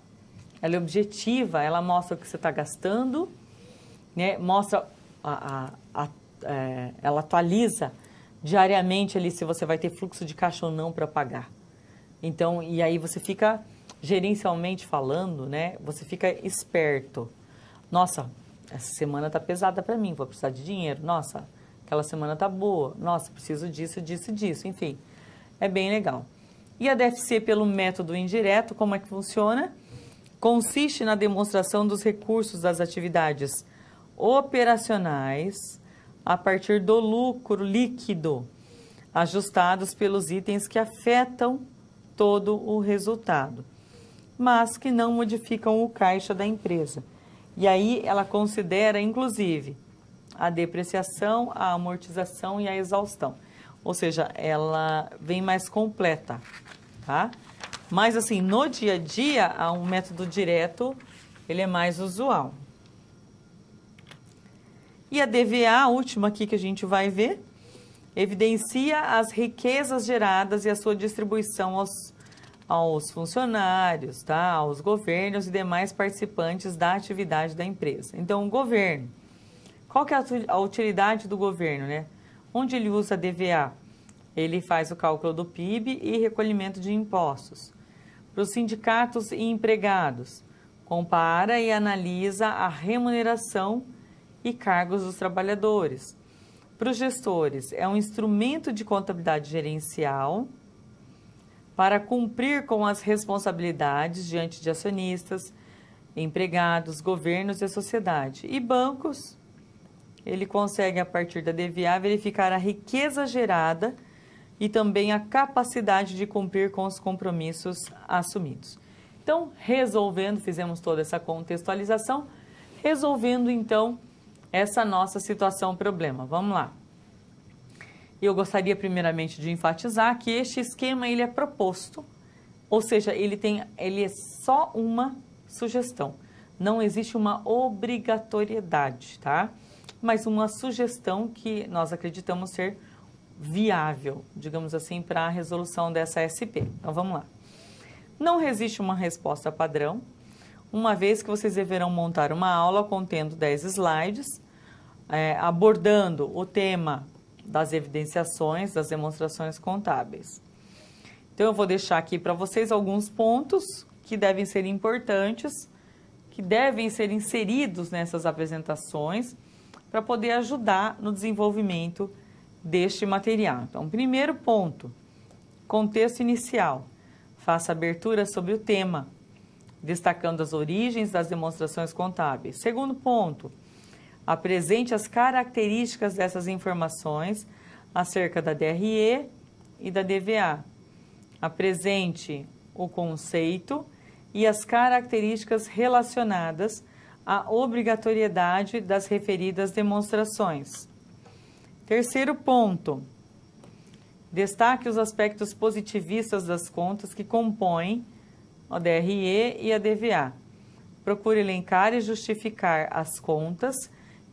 ela é objetiva, ela mostra o que você está gastando, né? Mostra, ela atualiza diariamente ali se você vai ter fluxo de caixa ou não para pagar. Então, e aí você fica, gerencialmente falando, né? Você fica esperto. Nossa, essa semana tá pesada para mim, vou precisar de dinheiro. Nossa, aquela semana tá boa. Nossa, preciso disso, disso, disso. Enfim, é bem legal. E a DFC pelo método indireto, como é que funciona? Consiste na demonstração dos recursos das atividades operacionais a partir do lucro líquido, ajustados pelos itens que afetam todo o resultado, mas que não modificam o caixa da empresa. E aí ela considera, inclusive, a depreciação, a amortização e a exaustão. Ou seja, ela vem mais completa, tá? Mas assim, no dia a dia, um método direto, ele é mais usual. E a DVA, a última aqui que a gente vai ver, evidencia as riquezas geradas e a sua distribuição aos funcionários, tá? Aos governos e demais participantes da atividade da empresa. Então, o governo, qual que é a utilidade do governo, né? Onde ele usa a DVA? Ele faz o cálculo do PIB e recolhimento de impostos. Para os sindicatos e empregados, compara e analisa a remuneração e cargos dos trabalhadores. Para os gestores, é um instrumento de contabilidade gerencial para cumprir com as responsabilidades diante de acionistas, empregados, governos e a sociedade. E bancos, ele consegue, a partir da DVA, verificar a riqueza gerada e também a capacidade de cumprir com os compromissos assumidos. Então, resolvendo, fizemos toda essa contextualização, resolvendo então essa nossa situação problema. Vamos lá. Eu gostaria primeiramente de enfatizar que este esquema ele é proposto, ou seja, ele é só uma sugestão. Não existe uma obrigatoriedade, tá? Mas uma sugestão que nós acreditamos ser viável, digamos assim, para a resolução dessa SP. Então, vamos lá. Não existe uma resposta padrão, uma vez que vocês deverão montar uma aula contendo 10 slides, abordando o tema das evidenciações, das demonstrações contábeis. Então, eu vou deixar aqui para vocês alguns pontos que devem ser importantes, que devem ser inseridos nessas apresentações, para poder ajudar no desenvolvimento deste material. Então, primeiro ponto, contexto inicial. Faça abertura sobre o tema, destacando as origens das demonstrações contábeis. Segundo ponto, apresente as características dessas informações acerca da DRE e da DVA. Apresente o conceito e as características relacionadas à obrigatoriedade das referidas demonstrações. Terceiro ponto, destaque os aspectos positivistas das contas que compõem a DRE e a DVA. Procure elencar e justificar as contas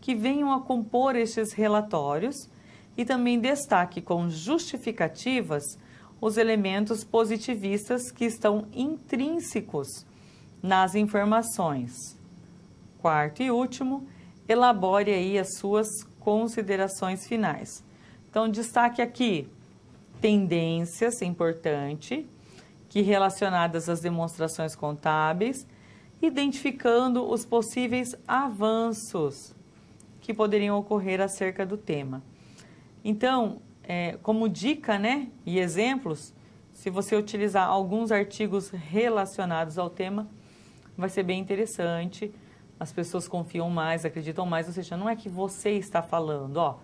que venham a compor estes relatórios e também destaque com justificativas os elementos positivistas que estão intrínsecos nas informações. Quarto e último, elabore aí as suas considerações finais. Então, destaque aqui tendências, importante, que relacionadas às demonstrações contábeis, identificando os possíveis avanços que poderiam ocorrer acerca do tema. Então, como dica, né, e exemplos, se você utilizar alguns artigos relacionados ao tema, vai ser bem interessante. As pessoas confiam mais, acreditam mais, ou seja, não é que você está falando, ó,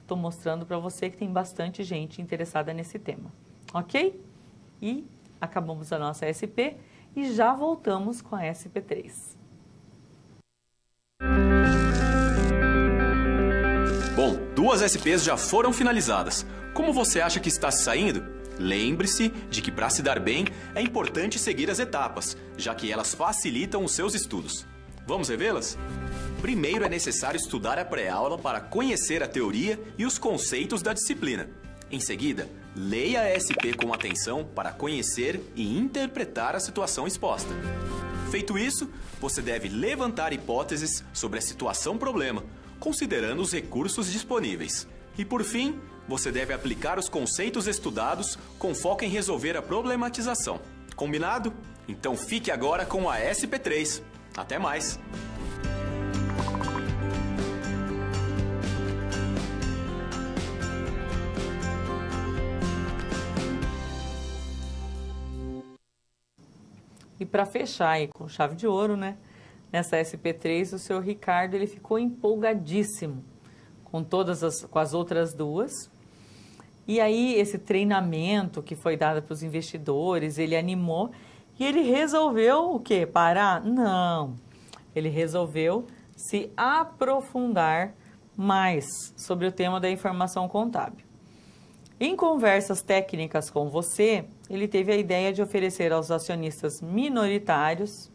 estou mostrando para você que tem bastante gente interessada nesse tema, ok? E acabamos a nossa SP e já voltamos com a SP3. Bom, 2 SPs já foram finalizadas. Como você acha que está se saindo? Lembre-se de que para se dar bem é importante seguir as etapas, já que elas facilitam os seus estudos. Vamos revê-las? Primeiro é necessário estudar a pré-aula para conhecer a teoria e os conceitos da disciplina. Em seguida, leia a SP com atenção para conhecer e interpretar a situação exposta. Feito isso, você deve levantar hipóteses sobre a situação-problema, considerando os recursos disponíveis. E por fim, você deve aplicar os conceitos estudados com foco em resolver a problematização. Combinado? Então fique agora com a SP3. Até mais! E para fechar aí com chave de ouro, né? Nessa SP3, o senhor Ricardo ele ficou empolgadíssimo com as outras duas. E aí esse treinamento que foi dado para os investidores, ele animou e ele resolveu o quê? Parar? Não. Ele resolveu se aprofundar mais sobre o tema da informação contábil. Em conversas técnicas com você, ele teve a ideia de oferecer aos acionistas minoritários,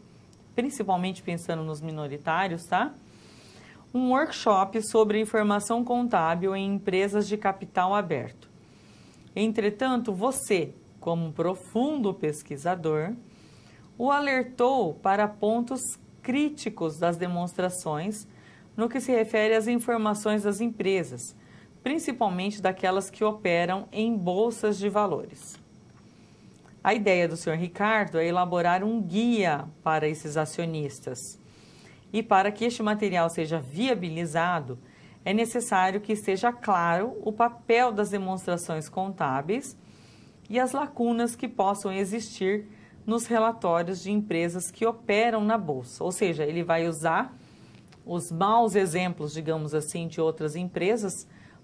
principalmente pensando nos minoritários, tá? Um workshop sobre informação contábil em empresas de capital aberto. Entretanto, você, como um profundo pesquisador, o alertou para pontos críticos das demonstrações no que se refere às informações das empresas, principalmente daquelas que operam em bolsas de valores. A ideia do Sr. Ricardo é elaborar um guia para esses acionistas. E para que este material seja viabilizado, é necessário que esteja claro o papel das demonstrações contábeis e as lacunas que possam existir nos relatórios de empresas que operam na bolsa. Ou seja, ele vai usar os maus exemplos, digamos assim, de outras empresas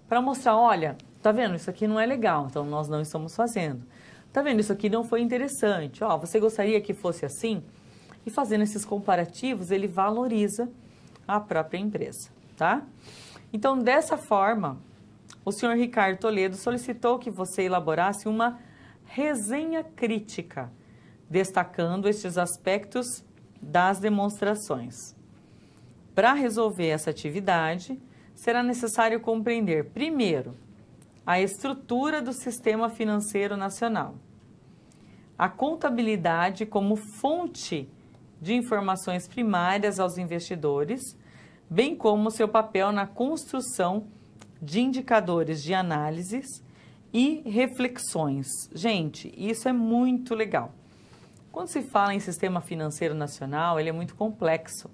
para mostrar, olha, tá vendo, isso aqui não é legal, então nós não estamos fazendo. Tá vendo, isso aqui não foi interessante, ó, você gostaria que fosse assim? E fazendo esses comparativos, ele valoriza a própria empresa, tá? Então, dessa forma, o senhor Ricardo Toledo solicitou que você elaborasse uma resenha crítica, destacando estes aspectos das demonstrações. Para resolver essa atividade, será necessário compreender, primeiro, a estrutura do sistema financeiro nacional, a contabilidade como fonte de informações primárias aos investidores, bem como seu papel na construção de indicadores de análises e reflexões. Gente, isso é muito legal. Quando se fala em sistema financeiro nacional, ele é muito complexo.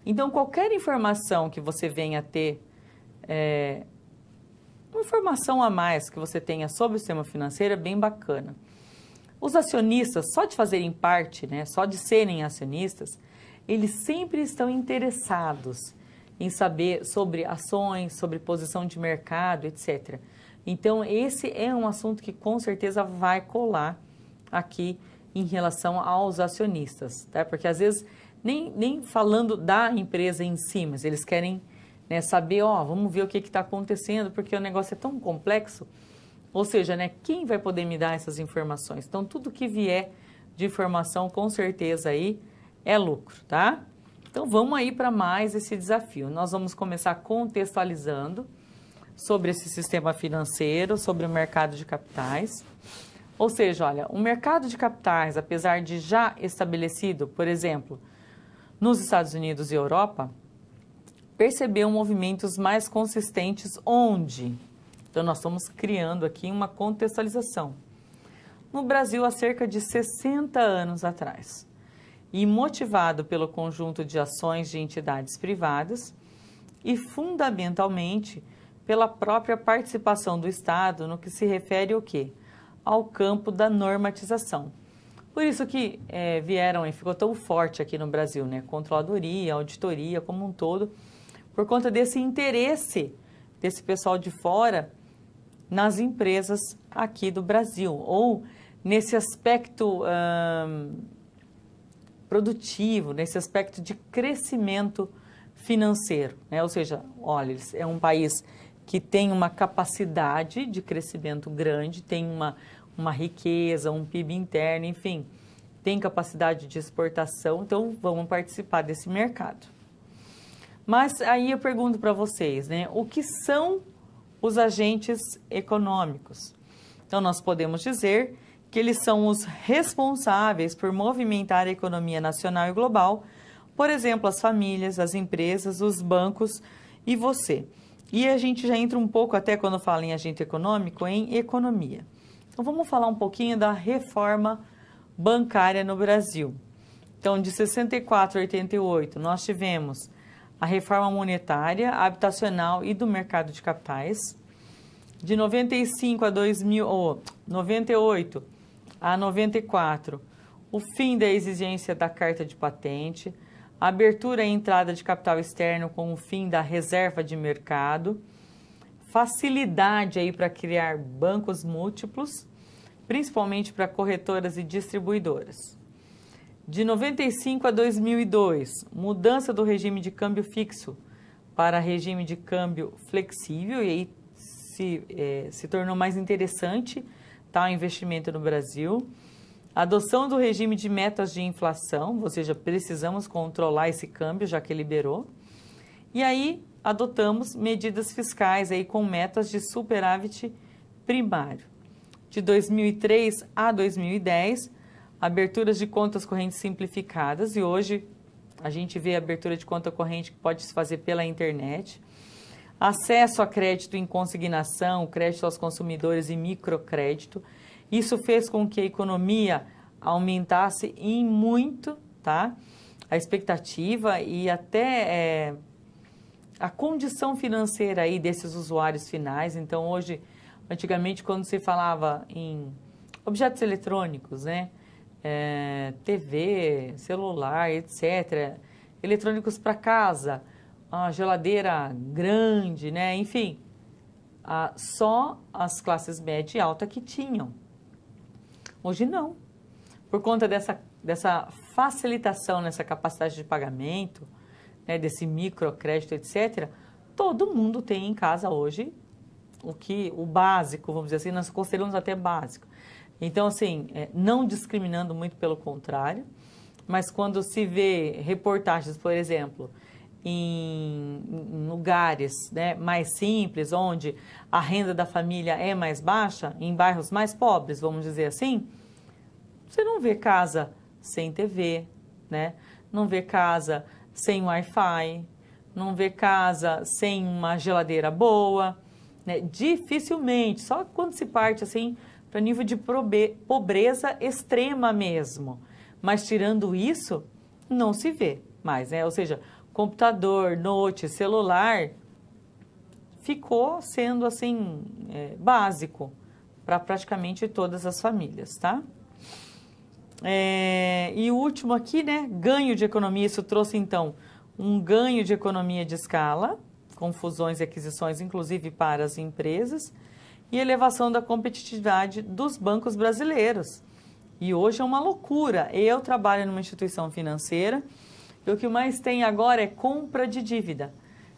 Então, qualquer informação que você venha a ter, uma informação a mais que você tenha sobre o sistema financeiro é bem bacana. Os acionistas, só de fazerem parte, né, só de serem acionistas, eles sempre estão interessados em saber sobre ações, sobre posição de mercado, etc. Então, esse é um assunto que com certeza vai colar aqui em relação aos acionistas, tá? Porque às vezes nem falando da empresa em si, mas eles querem, né, saber, ó, vamos ver o que está acontecendo, porque o negócio é tão complexo. Ou seja, né, quem vai poder me dar essas informações? Então, tudo que vier de informação, com certeza aí é lucro, tá? Então, vamos aí para mais esse desafio. Nós vamos começar contextualizando sobre esse sistema financeiro, sobre o mercado de capitais. Ou seja, olha, o mercado de capitais, apesar de já estabelecido, por exemplo, nos Estados Unidos e Europa, percebeu movimentos mais consistentes onde? Então, nós estamos criando aqui uma contextualização. No Brasil, há cerca de 60 anos atrás, e motivado pelo conjunto de ações de entidades privadas e, fundamentalmente, pela própria participação do Estado no que se refere ao quê? ao campo da normatização. Por isso que vieram e ficou tão forte aqui no Brasil, né? Controladoria, auditoria como um todo, por conta desse interesse desse pessoal de fora nas empresas aqui do Brasil, ou nesse aspecto produtivo, nesse aspecto de crescimento financeiro, né? Ou seja, olha, é um país que tem uma capacidade de crescimento grande, tem uma riqueza, um PIB interno, enfim, tem capacidade de exportação, então vamos participar desse mercado. Mas aí eu pergunto para vocês, né, o que são os agentes econômicos? Então nós podemos dizer que eles são os responsáveis por movimentar a economia nacional e global, por exemplo, as famílias, as empresas, os bancos e você. E a gente já entra um pouco, até quando fala em agente econômico, em economia. Então vamos falar um pouquinho da reforma bancária no Brasil. Então, de 64 a 88, nós tivemos a reforma monetária, habitacional e do mercado de capitais. De 95 a 98 a 94, o fim da exigência da carta de patente, a abertura e entrada de capital externo com o fim da reserva de mercado, facilidade aí para criar bancos múltiplos, principalmente para corretoras e distribuidoras. De 95 a 2002, mudança do regime de câmbio fixo para regime de câmbio flexível, e aí se tornou mais interessante, tá, o investimento no Brasil. Adoção do regime de metas de inflação, ou seja, precisamos controlar esse câmbio, já que liberou. E aí, adotamos medidas fiscais aí com metas de superávit primário. De 2003 a 2010, aberturas de contas correntes simplificadas, e hoje a gente vê a abertura de conta corrente que pode se fazer pela internet. Acesso a crédito em consignação, crédito aos consumidores e microcrédito. Isso fez com que a economia aumentasse em muito, tá? A expectativa e até a condição financeira aí desses usuários finais. Então, hoje, antigamente, quando se falava em objetos eletrônicos, né? TV, celular, etc. Eletrônicos para casa, a geladeira grande, né? Enfim, só as classes média e alta que tinham. Hoje não. Por conta dessa facilitação nessa capacidade de pagamento, né, desse microcrédito, etc., todo mundo tem em casa hoje o básico, vamos dizer assim, nós consideramos até básico. Então, assim, não discriminando, muito pelo contrário, mas quando se vê reportagens, por exemplo, em lugares, né, mais simples, onde a renda da família é mais baixa, em bairros mais pobres, vamos dizer assim, você não vê casa sem TV, né? Não vê casa sem Wi-Fi, não vê casa sem uma geladeira boa, né? Dificilmente, só quando se parte assim para nível de pobreza extrema mesmo. Mas tirando isso, não se vê mais, né? Ou seja, computador, note, celular, ficou sendo assim básico para praticamente todas as famílias, tá? E o último aqui, né? Ganho de economia. Isso trouxe então um ganho de economia de escala, com fusões e aquisições, inclusive para as empresas, e elevação da competitividade dos bancos brasileiros. E hoje é uma loucura. Eu trabalho numa instituição financeira e o que mais tem agora é compra de dívida.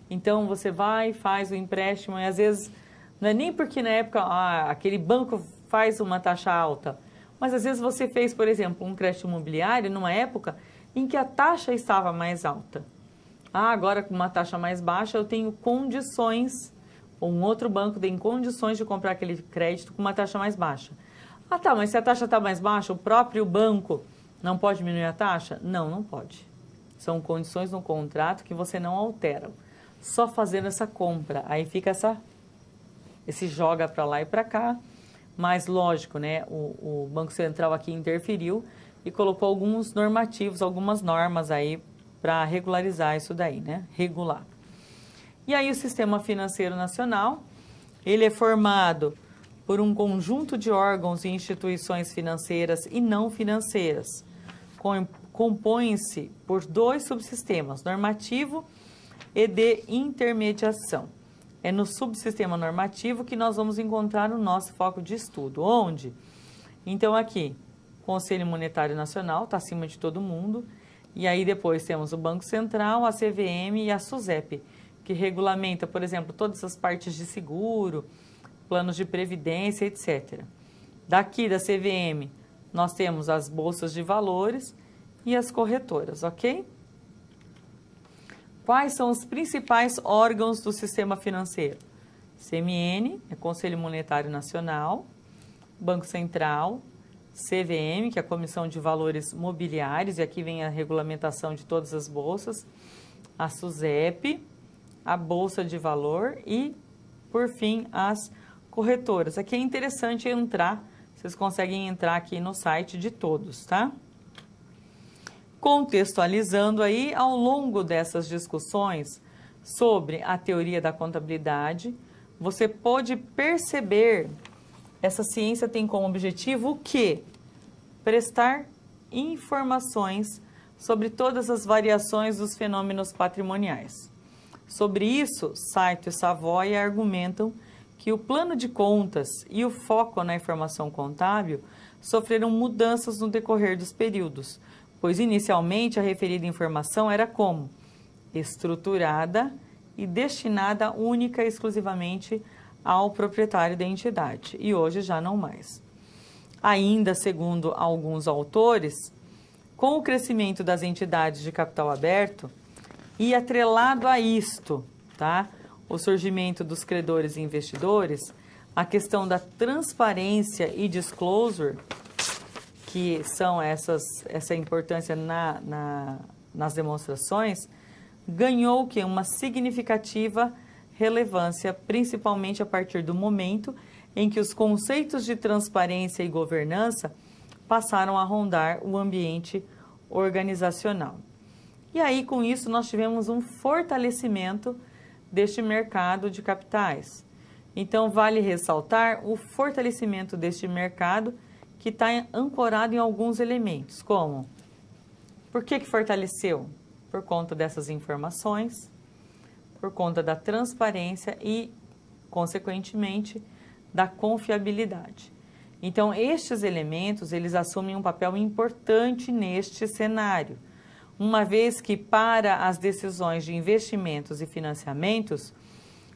Então, você vai e faz o empréstimo e às vezes, não é nem porque na época aquele banco faz uma taxa alta, mas às vezes você fez, por exemplo, um crédito imobiliário numa época em que a taxa estava mais alta. Agora com uma taxa mais baixa eu tenho condições, ou um outro banco tem condições de comprar aquele crédito com uma taxa mais baixa. Tá, mas se a taxa está mais baixa, o próprio banco não pode diminuir a taxa? Não, não pode. São condições no contrato que você não altera. Só fazendo essa compra. Aí fica esse joga para lá e para cá. Mas, lógico, né, o Banco Central aqui interferiu e colocou alguns normativos, algumas normas aí para regularizar isso daí, né? Regular. E aí o Sistema Financeiro Nacional, ele é formado por um conjunto de órgãos e instituições financeiras e não financeiras. Compõe-se por 2 subsistemas, normativo e de intermediação. É no subsistema normativo que nós vamos encontrar o nosso foco de estudo. Onde? Então, aqui, Conselho Monetário Nacional, está acima de todo mundo. E aí depois temos o Banco Central, a CVM e a SUSEP, que regulamenta, por exemplo, todas as partes de seguro, planos de previdência, etc. Daqui da CVM, nós temos as bolsas de valores e as corretoras, ok? Quais são os principais órgãos do sistema financeiro? CMN, é Conselho Monetário Nacional, Banco Central, CVM, que é a Comissão de Valores Mobiliários, e aqui vem a regulamentação de todas as bolsas, a SUSEP, a Bolsa de Valor e, por fim, as corretoras. Aqui é interessante entrar, vocês conseguem entrar aqui no site de todos, tá? Contextualizando aí, ao longo dessas discussões sobre a teoria da contabilidade, você pode perceber, essa ciência tem como objetivo o quê? Prestar informações sobre todas as variações dos fenômenos patrimoniais. Sobre isso, Saito e Savoy argumentam que o plano de contas e o foco na informação contábil sofreram mudanças no decorrer dos períodos, pois inicialmente a referida informação era como? Estruturada e destinada única e exclusivamente ao proprietário da entidade, e hoje já não mais. Ainda, segundo alguns autores, com o crescimento das entidades de capital aberto e atrelado a isto, tá? O surgimento dos credores e investidores, a questão da transparência e disclosure, que são essa importância nas demonstrações, ganhou que uma significativa relevância, principalmente a partir do momento em que os conceitos de transparência e governança passaram a rondar o ambiente organizacional. E aí, com isso, nós tivemos um fortalecimento deste mercado de capitais. Então, vale ressaltar o fortalecimento deste mercado que está ancorado em alguns elementos, como, por que fortaleceu? Por conta dessas informações, por conta da transparência e, consequentemente, da confiabilidade. Então, estes elementos, eles assumem um papel importante neste cenário, uma vez que, para as decisões de investimentos e financiamentos,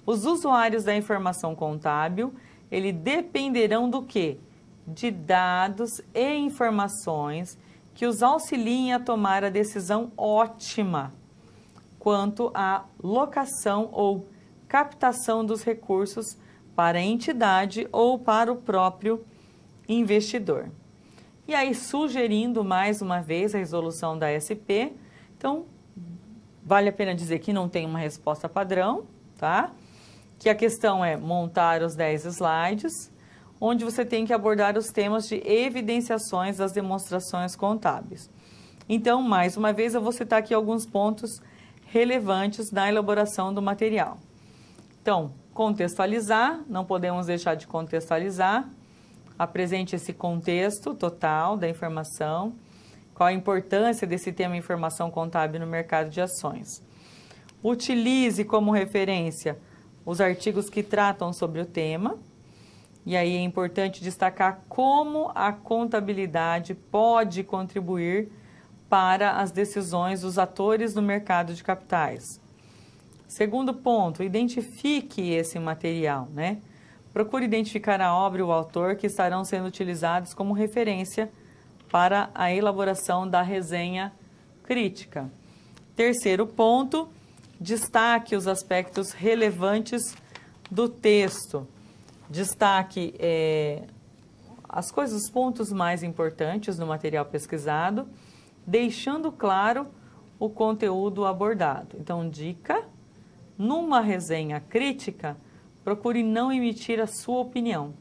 os usuários da informação contábil, eles dependerão do quê? De dados e informações que os auxiliem a tomar a decisão ótima quanto à locação ou captação dos recursos para a entidade ou para o próprio investidor. E aí, sugerindo mais uma vez a resolução da SP, então, vale a pena dizer que não tem uma resposta padrão, tá? Que a questão é montar os 10 slides, onde você tem que abordar os temas de evidenciações das demonstrações contábeis. Então, mais uma vez, eu vou citar aqui alguns pontos relevantes na elaboração do material. Então, contextualizar, não podemos deixar de contextualizar. Apresente esse contexto total da informação, qual a importância desse tema informação contábil no mercado de ações. Utilize como referência os artigos que tratam sobre o tema, e aí é importante destacar como a contabilidade pode contribuir para as decisões dos atores no mercado de capitais. Segundo ponto, identifique esse material, né? Procure identificar a obra e o autor que estarão sendo utilizados como referência para a elaboração da resenha crítica. Terceiro ponto, destaque os aspectos relevantes do texto. Destaque os pontos mais importantes no material pesquisado, deixando claro o conteúdo abordado. Então, dica, numa resenha crítica, procure não emitir a sua opinião,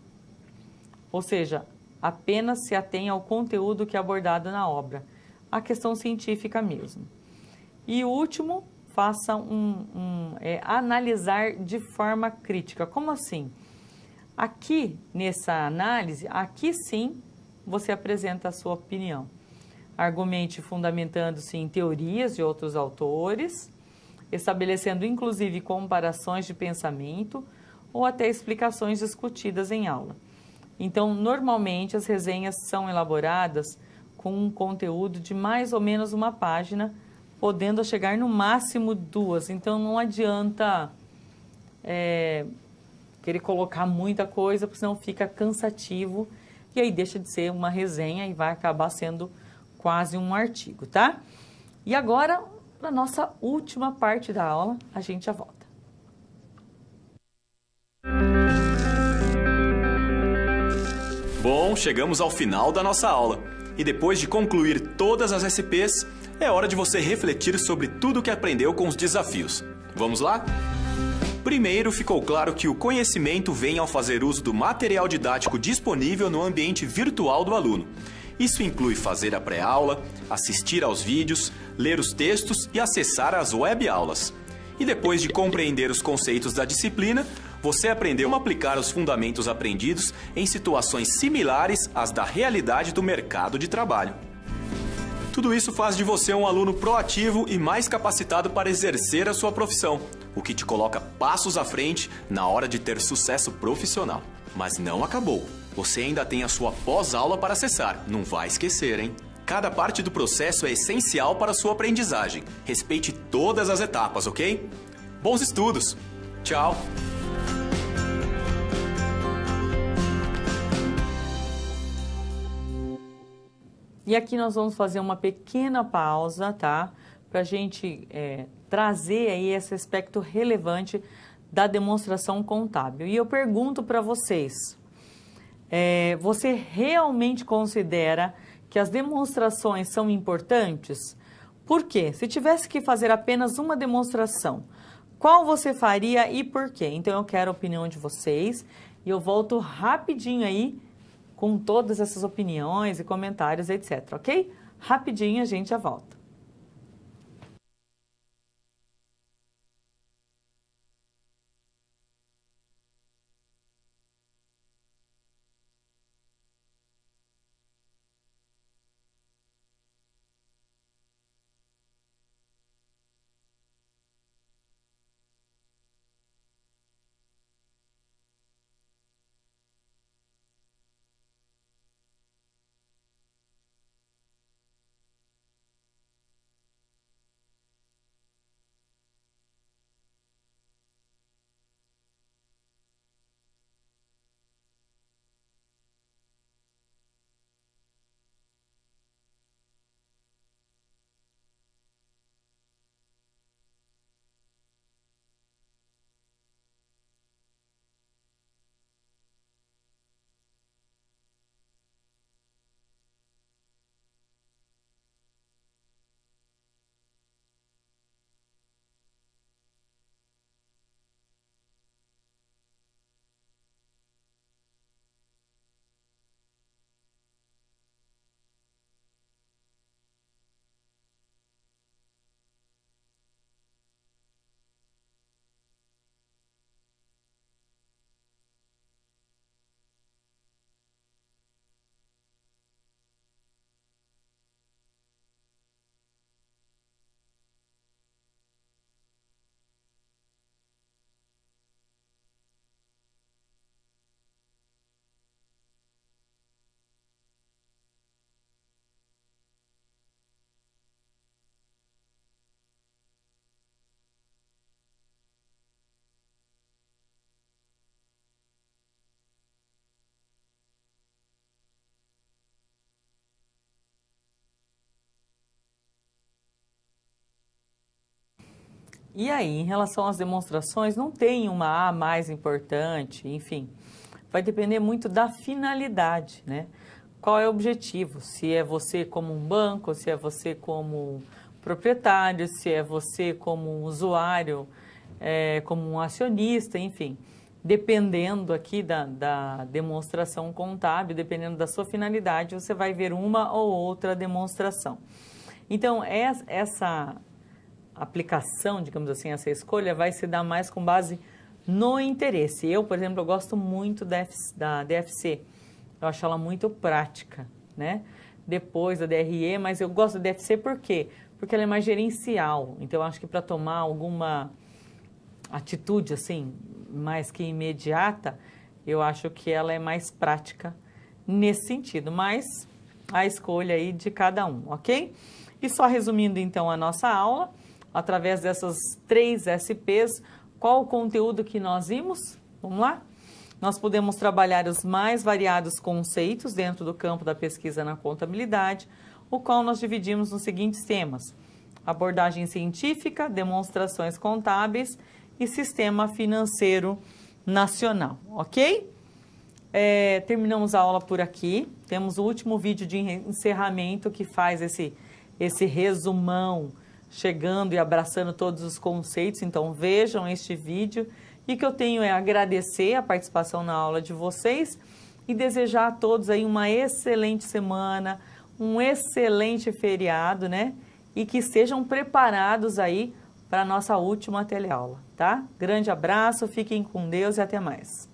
ou seja, apenas se atenha ao conteúdo que é abordado na obra, a questão científica mesmo. E o último, faça analisar de forma crítica. Como assim? Aqui, nessa análise, aqui sim, você apresenta a sua opinião. Argumente fundamentando-se em teorias de outros autores, estabelecendo inclusive comparações de pensamento ou até explicações discutidas em aula. Então, normalmente as resenhas são elaboradas com um conteúdo de mais ou menos uma página, podendo chegar no máximo 2. Então, não adianta querer colocar muita coisa, porque senão fica cansativo e aí deixa de ser uma resenha e vai acabar sendo quase um artigo, tá? E agora, para a nossa última parte da aula, a gente já volta. Bom, chegamos ao final da nossa aula. E depois de concluir todas as SPs, é hora de você refletir sobre tudo o que aprendeu com os desafios. Vamos lá? Primeiro, ficou claro que o conhecimento vem ao fazer uso do material didático disponível no ambiente virtual do aluno. Isso inclui fazer a pré-aula, assistir aos vídeos, ler os textos e acessar as web-aulas. E depois de compreender os conceitos da disciplina, você aprendeu a aplicar os fundamentos aprendidos em situações similares às da realidade do mercado de trabalho. Tudo isso faz de você um aluno proativo e mais capacitado para exercer a sua profissão, o que te coloca passos à frente na hora de ter sucesso profissional. Mas não acabou. Você ainda tem a sua pós-aula para acessar. Não vai esquecer, hein? Cada parte do processo é essencial para a sua aprendizagem. Respeite todas as etapas, ok? Bons estudos! Tchau! E aqui nós vamos fazer uma pequena pausa, tá? Para a gente trazer aí esse aspecto relevante da demonstração contábil. E eu pergunto para vocês, você realmente considera que as demonstrações são importantes? Por quê? Se tivesse que fazer apenas uma demonstração, qual você faria e por quê? Então eu quero a opinião de vocês e eu volto rapidinho aí com todas essas opiniões e comentários, etc, ok? Rapidinho a gente já volta. E aí, em relação às demonstrações, não tem uma A mais importante, enfim, vai depender muito da finalidade, né? Qual é o objetivo? Se é você como um banco, se é você como proprietário, se é você como um usuário, como um acionista, enfim. Dependendo aqui da demonstração contábil, dependendo da sua finalidade, você vai ver uma ou outra demonstração. Então, essa aplicação, digamos assim, essa escolha vai se dar mais com base no interesse. Eu, por exemplo, eu gosto muito da DFC. Eu acho ela muito prática, né? Depois da DRE, mas eu gosto da DFC por quê? Porque ela é mais gerencial. Então, eu acho que para tomar alguma atitude, assim, mais que imediata, eu acho que ela é mais prática nesse sentido. Mas a escolha aí de cada um, ok? E só resumindo, então, a nossa aula, através dessas 3 SPs, qual o conteúdo que nós vimos? Vamos lá? Nós podemos trabalhar os mais variados conceitos dentro do campo da pesquisa na contabilidade, o qual nós dividimos nos seguintes temas: abordagem científica, demonstrações contábeis e sistema financeiro nacional, ok? Terminamos a aula por aqui. Temos o último vídeo de encerramento que faz esse resumão, chegando e abraçando todos os conceitos. Então vejam este vídeo. E o que eu tenho é agradecer a participação na aula de vocês e desejar a todos aí uma excelente semana, um excelente feriado, né? E que estejam preparados aí para a nossa última teleaula, tá? Grande abraço, fiquem com Deus e até mais.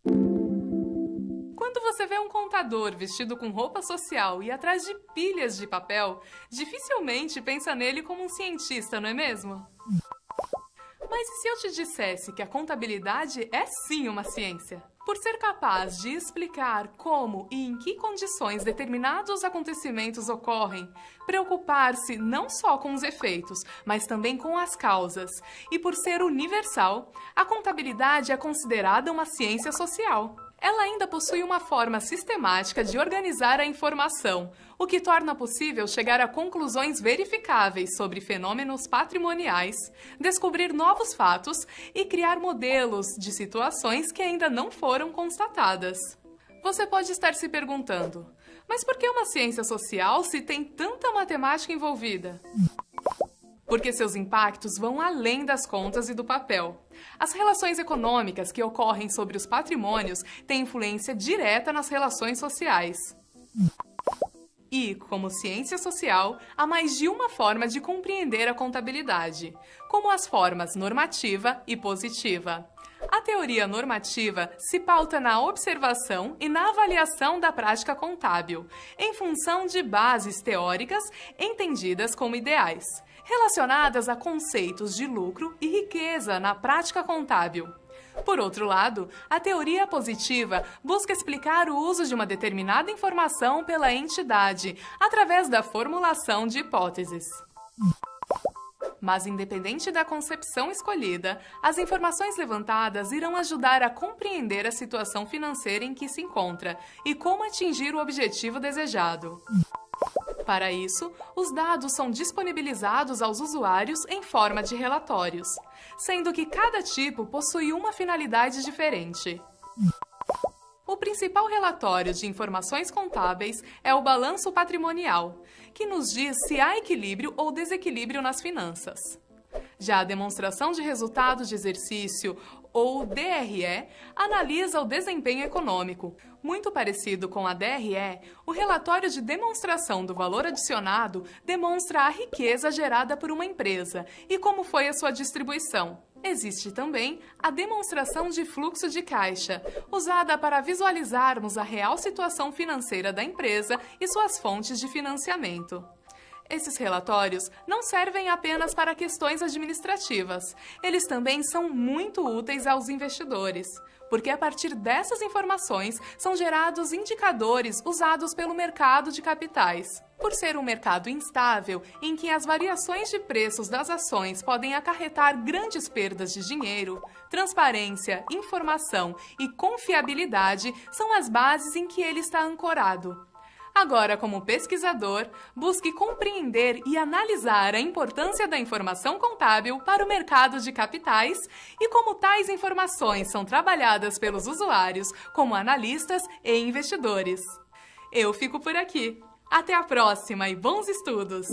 Quando você vê um contador vestido com roupa social e atrás de pilhas de papel, dificilmente pensa nele como um cientista, não é mesmo? Mas e se eu te dissesse que a contabilidade é sim uma ciência? Por ser capaz de explicar como e em que condições determinados acontecimentos ocorrem, preocupar-se não só com os efeitos, mas também com as causas, e por ser universal, a contabilidade é considerada uma ciência social. Ela ainda possui uma forma sistemática de organizar a informação, o que torna possível chegar a conclusões verificáveis sobre fenômenos patrimoniais, descobrir novos fatos e criar modelos de situações que ainda não foram constatadas. Você pode estar se perguntando, mas por que uma ciência social se tem tanta matemática envolvida? Porque seus impactos vão além das contas e do papel. As relações econômicas que ocorrem sobre os patrimônios têm influência direta nas relações sociais. E, como ciência social, há mais de uma forma de compreender a contabilidade, como as formas normativa e positiva. A teoria normativa se pauta na observação e na avaliação da prática contábil, em função de bases teóricas entendidas como ideais, relacionadas a conceitos de lucro e riqueza na prática contábil. Por outro lado, a teoria positiva busca explicar o uso de uma determinada informação pela entidade, através da formulação de hipóteses. Mas, independente da concepção escolhida, as informações levantadas irão ajudar a compreender a situação financeira em que se encontra e como atingir o objetivo desejado. Para isso, os dados são disponibilizados aos usuários em forma de relatórios, sendo que cada tipo possui uma finalidade diferente. O principal relatório de informações contábeis é o balanço patrimonial, que nos diz se há equilíbrio ou desequilíbrio nas finanças. Já a demonstração de resultados de exercício, ou DRE, analisa o desempenho econômico. Muito parecido com a DRE, o relatório de demonstração do valor adicionado demonstra a riqueza gerada por uma empresa e como foi a sua distribuição. Existe também a demonstração de fluxo de caixa, usada para visualizarmos a real situação financeira da empresa e suas fontes de financiamento. Esses relatórios não servem apenas para questões administrativas, eles também são muito úteis aos investidores, porque a partir dessas informações são gerados indicadores usados pelo mercado de capitais. Por ser um mercado instável, em que as variações de preços das ações podem acarretar grandes perdas de dinheiro, transparência, informação e confiabilidade são as bases em que ele está ancorado. Agora, como pesquisador, busque compreender e analisar a importância da informação contábil para o mercado de capitais e como tais informações são trabalhadas pelos usuários como analistas e investidores. Eu fico por aqui. Até a próxima e bons estudos!